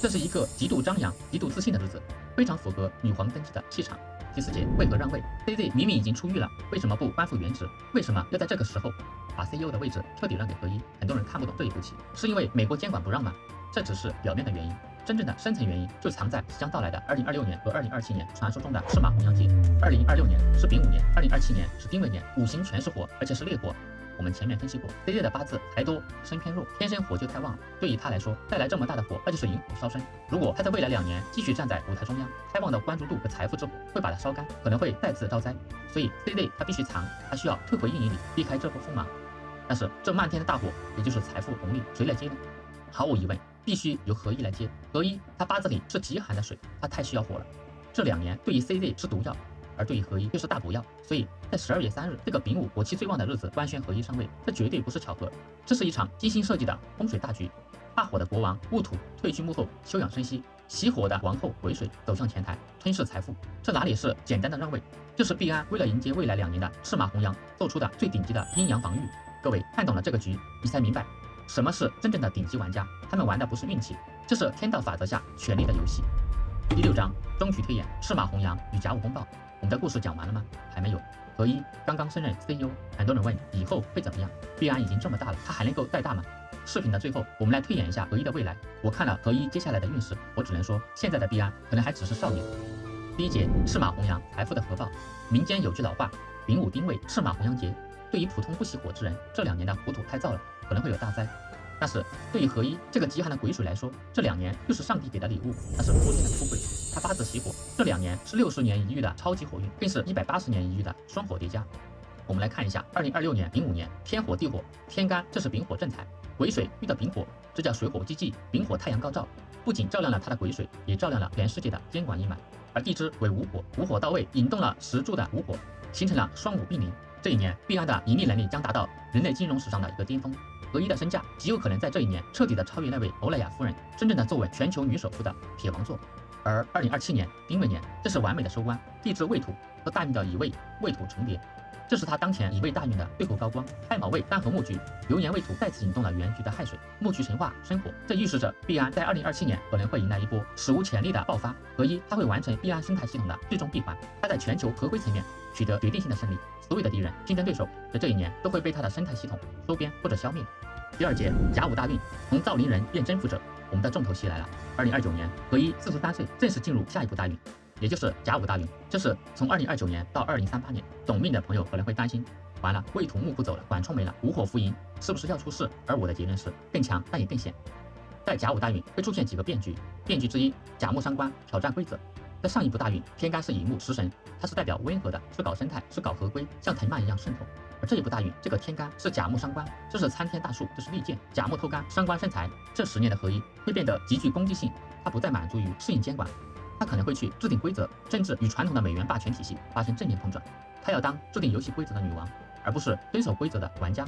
这是一个极度张扬、极度自信的日子，非常符合女皇登基的气场。第4节，为何让位 ？CZ 明明已经出狱了，为什么不颁布原职？为什么要在这个时候把 CEO 的位置彻底让给合一？很多人看不懂这一步棋，是因为美国监管不让吗？这只是表面的原因，真正的深层原因就藏在即将到来的2026年和2027年，传说中的赤马红羊节。2026年是丙午年，2027年是丁未年，五行全是火，而且是烈火。我们前面分析过 ，C 类的八字财多身偏弱，天生火就太旺了。对于他来说，带来这么大的火，那就是引火烧身。如果他在未来2年继续站在舞台中央，太旺的关注度和财富之火会把他烧干，可能会再次招灾。所以 C 类他必须藏，他需要退回阴影里，避开这波锋芒。但是这漫天的大火，也就是财富红利，谁来接呢？毫无疑问，必须由合一来接。合一他八字里是极寒的水，他太需要火了。这2年对于 C 类是毒药，而对于合一就是大补药。所以在12月3日这个丙午火气最旺的日子，官宣合一上位，这绝对不是巧合，这是一场精心设计的风水大局。怕火的国王戊土退居幕后，休养生息；喜火的王后癸水走向前台，吞噬财富。这哪里是简单的让位，这是毕安为了迎接未来2年的赤马红羊做出的最顶级的阴阳防御。各位看懂了这个局，你才明白什么是真正的顶级玩家，他们玩的不是运气，这是天道法则下权力的游戏。第6章终局推演，赤马红羊与甲午风暴。我们的故事讲完了吗？还没有。合一刚刚升任 CEO， 很多人问以后会怎么样？毕安已经这么大了，他还能够再大吗？视频的最后，我们来推演一下合一的未来。我看了合一接下来的运势，我只能说现在的毕安可能还只是少年。第1节，赤马红羊，财富的合报。民间有句老话，丙午丁未，赤马红羊节。对于普通不喜火之人，这2年的火土太燥了，可能会有大灾。但是对于合一这个极寒的癸水来说，这2年就是上帝给的礼物，那是泼天的富贵。他八字喜火，这2年是60年一遇的超级火运，更是180年一遇的双火叠加。我们来看一下2026年丙午年，天火地火，天干这是丙火正财，癸水遇到丙火，这叫水火既济，丙火太阳高照，不仅照亮了他的癸水，也照亮了全世界的监管阴霾。而地支为午火，午火到位，引动了10柱的午火，形成了双午并临。这一年，毕安的盈利能力将达到人类金融史上的一个巅峰。合一的身价极有可能在这一年彻底的超越那位欧莱雅夫人，真正的坐稳全球女首富的铁王座。而2027年丁未年，这是完美的收官，地支未土和大运的乙未、未土重叠，这是他当前乙未大运的最后高光。亥卯未单合木局，流年未土再次引动了原局的亥水，木局神化生火，这预示着毕安在2027年可能会迎来一波史无前例的爆发。合一他会完成毕安生态系统的最终闭环，他在全球合规层面取得决定性的胜利，所有的敌人、竞争对手在这一年都会被他的生态系统收编或者消灭。第2节，甲午大运，从造林人变征服者，我们的重头戏来了。2029年，合一43岁，正式进入下一步大运，也就是甲午大运。这是从2029年到2038年。懂命的朋友可能会担心，完了，未土木库走了，管冲没了，午火福迎，是不是要出事？而我的结论是，更强但也更险。在甲午大运会出现几个变局，变局之一，甲木伤官，挑战规则。在上一部大运，天干是乙木食神，它是代表温和的，是搞生态，是搞合规，像藤蔓一样渗透。而这一部大运，这个天干是甲木伤官，这是参天大树，这是利剑，甲木透干，伤官生财。这10年的合一会变得极具攻击性，它不再满足于适应监管，它可能会去制定规则，政治与传统的美元霸权体系发生正面碰撞。它要当制定游戏规则的女王，而不是遵守规则的玩家。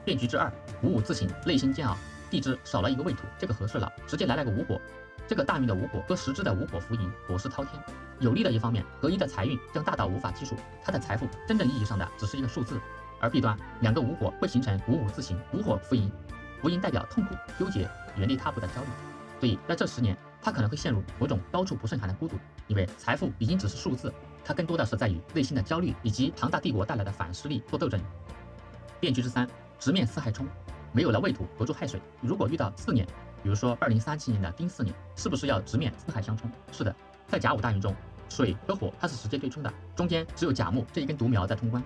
变局之2，午午自省，内心煎熬。地支少了一个未土，这个合适了，直接来了个午火。这个大运的午火和10支的午火福迎，火势滔天。有利的一方面，合一的财运将大到无法计数，他的财富真正意义上的只是一个数字。而弊端，2个午火会形成午午自省，午火福迎，福迎代表痛苦、纠结、原地踏步的焦虑。所以在这10年，他可能会陷入某种高处不胜寒的孤独，因为财富已经只是数字，它更多的是在于内心的焦虑以及庞大帝国带来的反势力做斗争。变局之3，直面四害冲，没有了未土合住亥水，如果遇到4年，比如说2037年的丁巳年，是不是要直面四害相冲？是的，在甲午大运中，水和火它是直接对冲的，中间只有甲木这一根独苗在通关。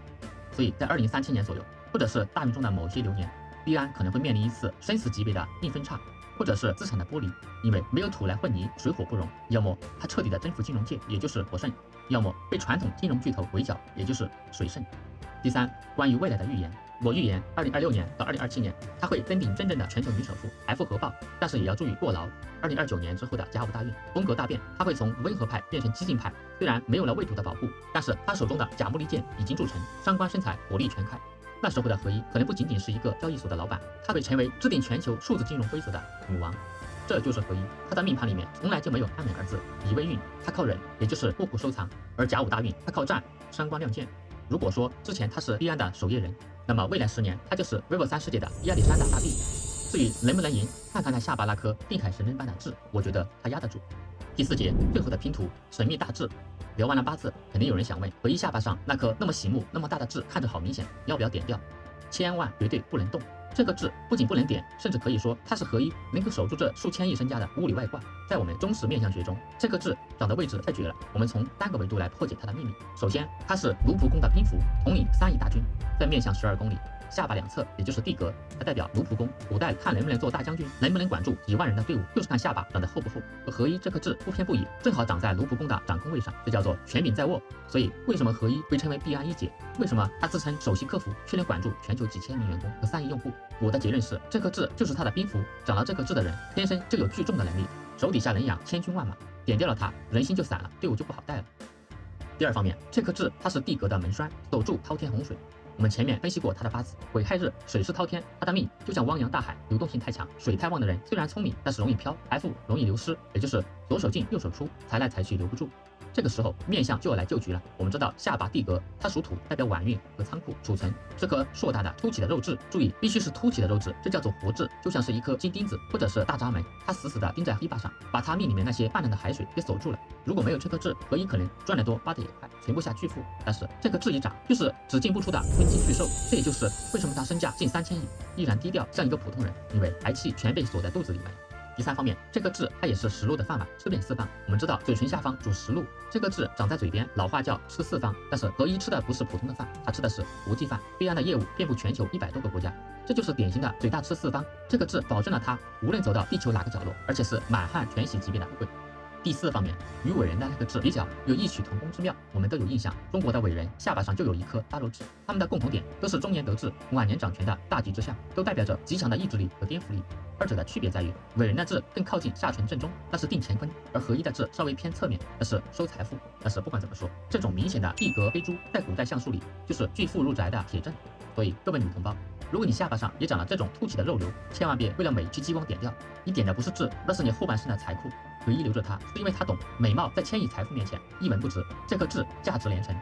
所以在2037年左右，或者是大运中的某些流年，必然可能会面临一次生死级别的硬分叉，或者是资产的剥离，因为没有土来混泥，水火不容，要么他彻底的征服金融界，也就是火盛，要么被传统金融巨头围剿，也就是水盛。第3，关于未来的预言，我预言2026年到2027年，他会登顶真正的全球女首富，财富合报，但是也要注意过劳。2029年之后的甲午大运，风格大变，他会从温和派变成激进派，虽然没有了未土的保护，但是他手中的甲木利剑已经铸成，伤官生财，火力全开。那时候的合一可能不仅仅是一个交易所的老板，他会成为制定全球数字金融规则的女王。这就是合一，他的命盘里面从来就没有安稳二字，乙未运他靠忍，也就是卧虎收藏，而甲午大运他靠战，伤官亮剑。如果说之前他是币安的守夜人，那么未来10年他就是 Web 3世界的亚历山大大帝。至于能不能赢，看看他下巴那颗定海神针般的痣，我觉得他压得住。第4节最后的拼图，神秘大痣。聊完了八字，肯定有人想问，合一下巴上那颗那么醒目那么大的痣看着好明显，要不要点掉？千万绝对不能动。这个痣不仅不能点，甚至可以说它是合一能够守住这数千亿身家的屋里外挂。在我们中式面相学中，这个痣长的位置太绝了，我们从3个维度来破解它的秘密。首先，它是卢浮宫的兵符，统领3亿大军，在面向12公里，下巴两侧也就是地格，它代表卢浮宫。古代看能不能做大将军，能不能管住几万人的队伍，就是看下巴长得厚不厚。而合一这颗痣不偏不倚，正好长在卢浮宫的掌控位上，这叫做权柄在握。所以为什么合一被称为币安一姐？为什么他自称首席客服，却能管住全球几千名员工和3亿用户？我的结论是，这颗痣就是他的兵符。长了这颗痣的人，天生就有聚众的能力，手底下能养千军万马。点掉了它，人心就散了，队伍就不好带了。第二方面，这颗痣它是地格的门栓，守住滔天洪水。我们前面分析过他的八字，癸亥日水势滔天，他的命就像汪洋大海，流动性太强。水太旺的人虽然聪明，但是容易飘，财富容易流失，也就是左手进右手出，财来财去留不住。这个时候面相就要来救局了。我们知道下巴地格它属土，代表晚运和仓库储存。这颗硕大的凸起的肉质，注意必须是凸起的肉质，这叫做活痣，就像是一颗金钉子或者是大闸门，它死死的钉在黑把上，把它命里面那些泛滥的海水给锁住了。如果没有这颗痣，合一可能赚得多，花得也快，存不下巨富。但是这颗痣一长，就是只进不出的婚期巨兽。这也就是为什么他身价近3000亿，依然低调像一个普通人，因为财气全被锁在肚子里面。第三方面，这个痣它也是食禄的饭碗，吃遍四方。我们知道嘴唇下方主食禄，这个痣长在嘴边，老话叫吃四方。但是合一吃的不是普通的饭，他吃的是国际饭。币安的业务遍布全球100多个国家，这就是典型的嘴大吃四方。这个痣保证了他无论走到地球哪个角落，而且是满汉全席级别的富贵。第四方面，与伟人的那个痣比较，有异曲同工之妙。我们都有印象，中国的伟人下巴上就有一颗大肉痣，他们的共同点都是中年得志、晚年掌权的大局之相，都代表着极强的意志力和颠覆力。二者的区别在于，伟人的痣更靠近下唇正中，那是定乾坤；而合一的痣稍微偏侧面，那是收财富。但是不管怎么说，这种明显的地格飞珠，在古代相术里就是巨富入宅的铁证。所以各位女同胞，如果你下巴上也长了这种凸起的肉瘤，千万别为了美去激光点掉，你点的不是痣，那是你后半生的财库。合一留着它，是因为他懂美貌在千亿财富面前一文不值，这颗痣价值连城。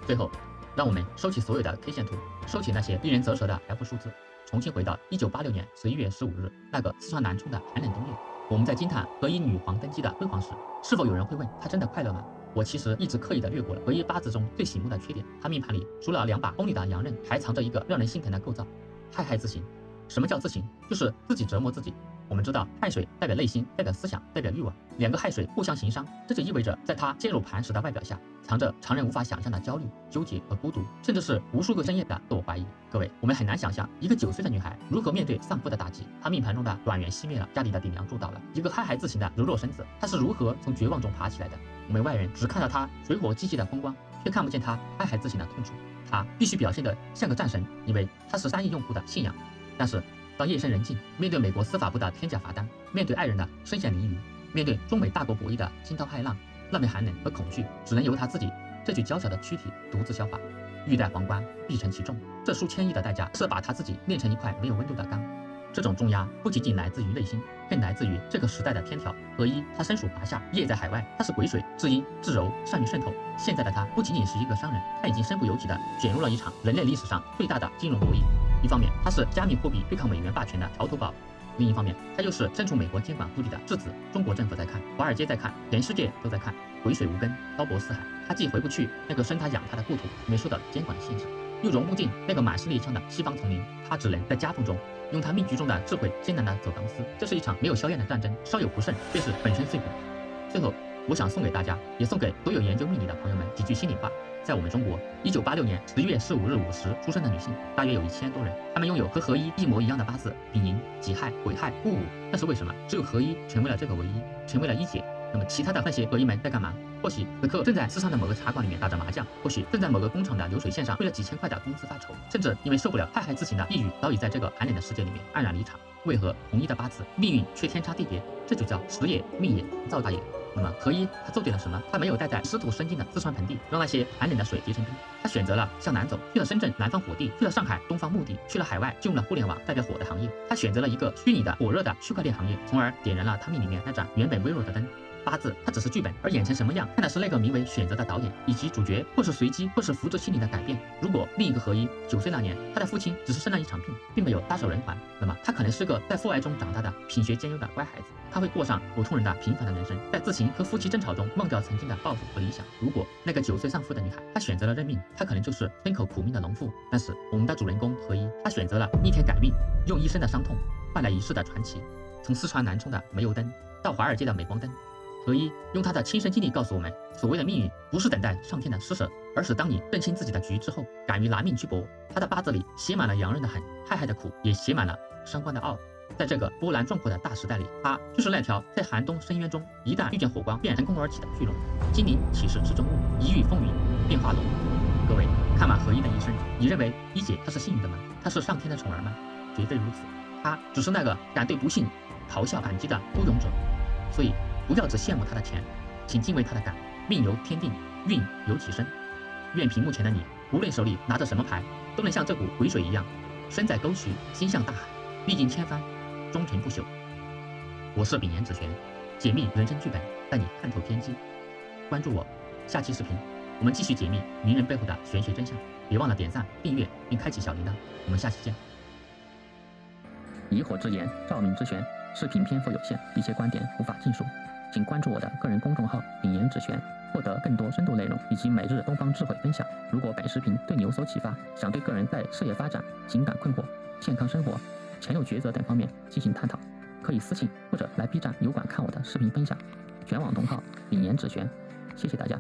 最后，让我们收起所有的 K 线图，收起那些令人啧舌的 F 数字，重新回到1986年11月15日那个四川南充的寒冷冬夜。我们在惊叹合一女皇登基的辉煌时，是否有人会问她真的快乐吗？我其实一直刻意的略过了合一八字中最醒目的缺点，她命盘里除了2把锋利的阳刃，还藏着一个让人心疼的构造——亥亥自刑。什么叫自刑？就是自己折磨自己。我们知道亥水代表内心，代表思想，代表欲望，两个亥水互相刑伤，这就意味着在他坚如磐石的外表下，藏着常人无法想象的焦虑、纠结和孤独，甚至是无数个深夜的自我怀疑。各位，我们很难想象一个9岁的女孩如何面对丧夫的打击，她命盘中的卵源熄灭了，家里的顶梁柱倒了，一个亥亥自刑的柔弱身子，她是如何从绝望中爬起来的？我们外人只看到她水火既济的风光，却看不见她亥亥自刑的痛楚。她必须表现得像个战神，因为她是3亿用户的信仰。但是当夜深人静，面对美国司法部的天价罚单，面对爱人的身陷囹圄，面对中美大国博弈的惊涛骇浪，那份寒冷和恐惧只能由他自己这具娇小的躯体独自消化。欲戴皇冠，必承其重，这数千亿的代价是把他自己炼成一块没有温度的钢。这种重压不仅仅来自于内心，更来自于这个时代的天条。合一，他身属华夏，业在海外，他是癸水，至阴至柔，善于渗透。现在的他不仅仅是一个商人，他已经身不由己地卷入了一场人类历史上最大的金融博弈。一方面，他是加密货币对抗美元霸权的桥头堡；另一方面，他又是身处美国监管腹地的质子。中国政府在看，华尔街在看，全世界都在看。癸水无根，漂泊四海，他既回不去那个生他养他的故土，没受到监管的限制，又融不进那个满是猎枪的西方丛林，他只能在夹缝中用他命局中的智慧艰难地走钢丝。这是一场没有硝烟的战争，稍有不慎便是本身碎骨。最后，我想送给大家，也送给所有研究命理的朋友们几句心里话。在我们中国，1986年11月15日午时出生的女性大约有1000多人，她们拥有和合一一模一样的八字，丙寅、己亥、癸亥、戊午。但是为什么只有合一成为了这个唯一，成为了一姐？那么其他的那些合一们在干嘛？或许此刻正在四川的某个茶馆里面打着麻将，或许正在某个工厂的流水线上为了几千块的工资发愁，甚至因为受不了亥亥自刑的抑郁，早已在这个寒冷的世界里面黯然离场。为何同一的八字，命运却天差地别？这就叫时也、命也、造化也。那么合一他做对了什么？他没有待在湿土生金的四川盆地，让那些寒冷的水结成冰。他选择了向南走，去了深圳南方火地，去了上海东方墓地，去了海外，进入了互联网代表火的行业。他选择了一个虚拟的火热的区块链行业，从而点燃了他命里面那盏原本微弱的灯。八字它只是剧本，而演成什么样，看的是那个名为选择的导演以及主角，或是随机，或是福至心灵的改变。如果另一个合一9岁那年，他的父亲只是生了一场病，并没有搭手人寰，那么他可能是个在父爱中长大的品学兼优的乖孩子，他会过上普通人的平凡的人生，在自行和夫妻争吵中忘掉曾经的抱负和理想。如果那个9岁丧夫的女孩，她选择了认命，她可能就是吞口苦命的农妇。但是我们的主人公合一，他选择了逆天改命，用一生的伤痛换来一世的传奇。从四川南充的煤油灯到华尔街的镁光灯，何一用他的亲身经历告诉我们，所谓的命运不是等待上天的施舍，而是当你认清自己的局之后，敢于拿命去搏。他的八字里写满了洋人的狠，害的苦，也写满了伤官的傲。在这个波澜壮阔的大时代里，他就是那条在寒冬深渊中一旦遇见火光便腾空而起的巨龙。精灵启示池中物，一遇风云变化龙。各位看完何一的一生，你认为一姐她是幸运的吗？她是上天的宠儿吗？绝非如此，她只是那个敢对不幸咆哮反击的孤勇者。所以不要只羡慕他的钱，请敬畏他的敢。命由天定，运由己生。愿屏幕前的你，无论手里拿着什么牌，都能像这股鬼水一样，身在沟渠，心向大海，历经千帆，终成不朽。我是秉言子璇，解密人生剧本，带你看透天机。关注我，下期视频我们继续解密名人背后的玄学真相。别忘了点赞、订阅并开启小铃铛。我们下期见。以火之言，照明之玄。视频篇幅有限，一些观点无法尽述，请关注我的个人公众号“秉言子璇”，获得更多深度内容以及每日东方智慧分享。如果本视频对你有所启发，想对个人在事业发展、情感困惑、健康生活、前路抉择等方面进行探讨，可以私信或者来 B 站油管看我的视频分享。全网同号秉言子璇，谢谢大家。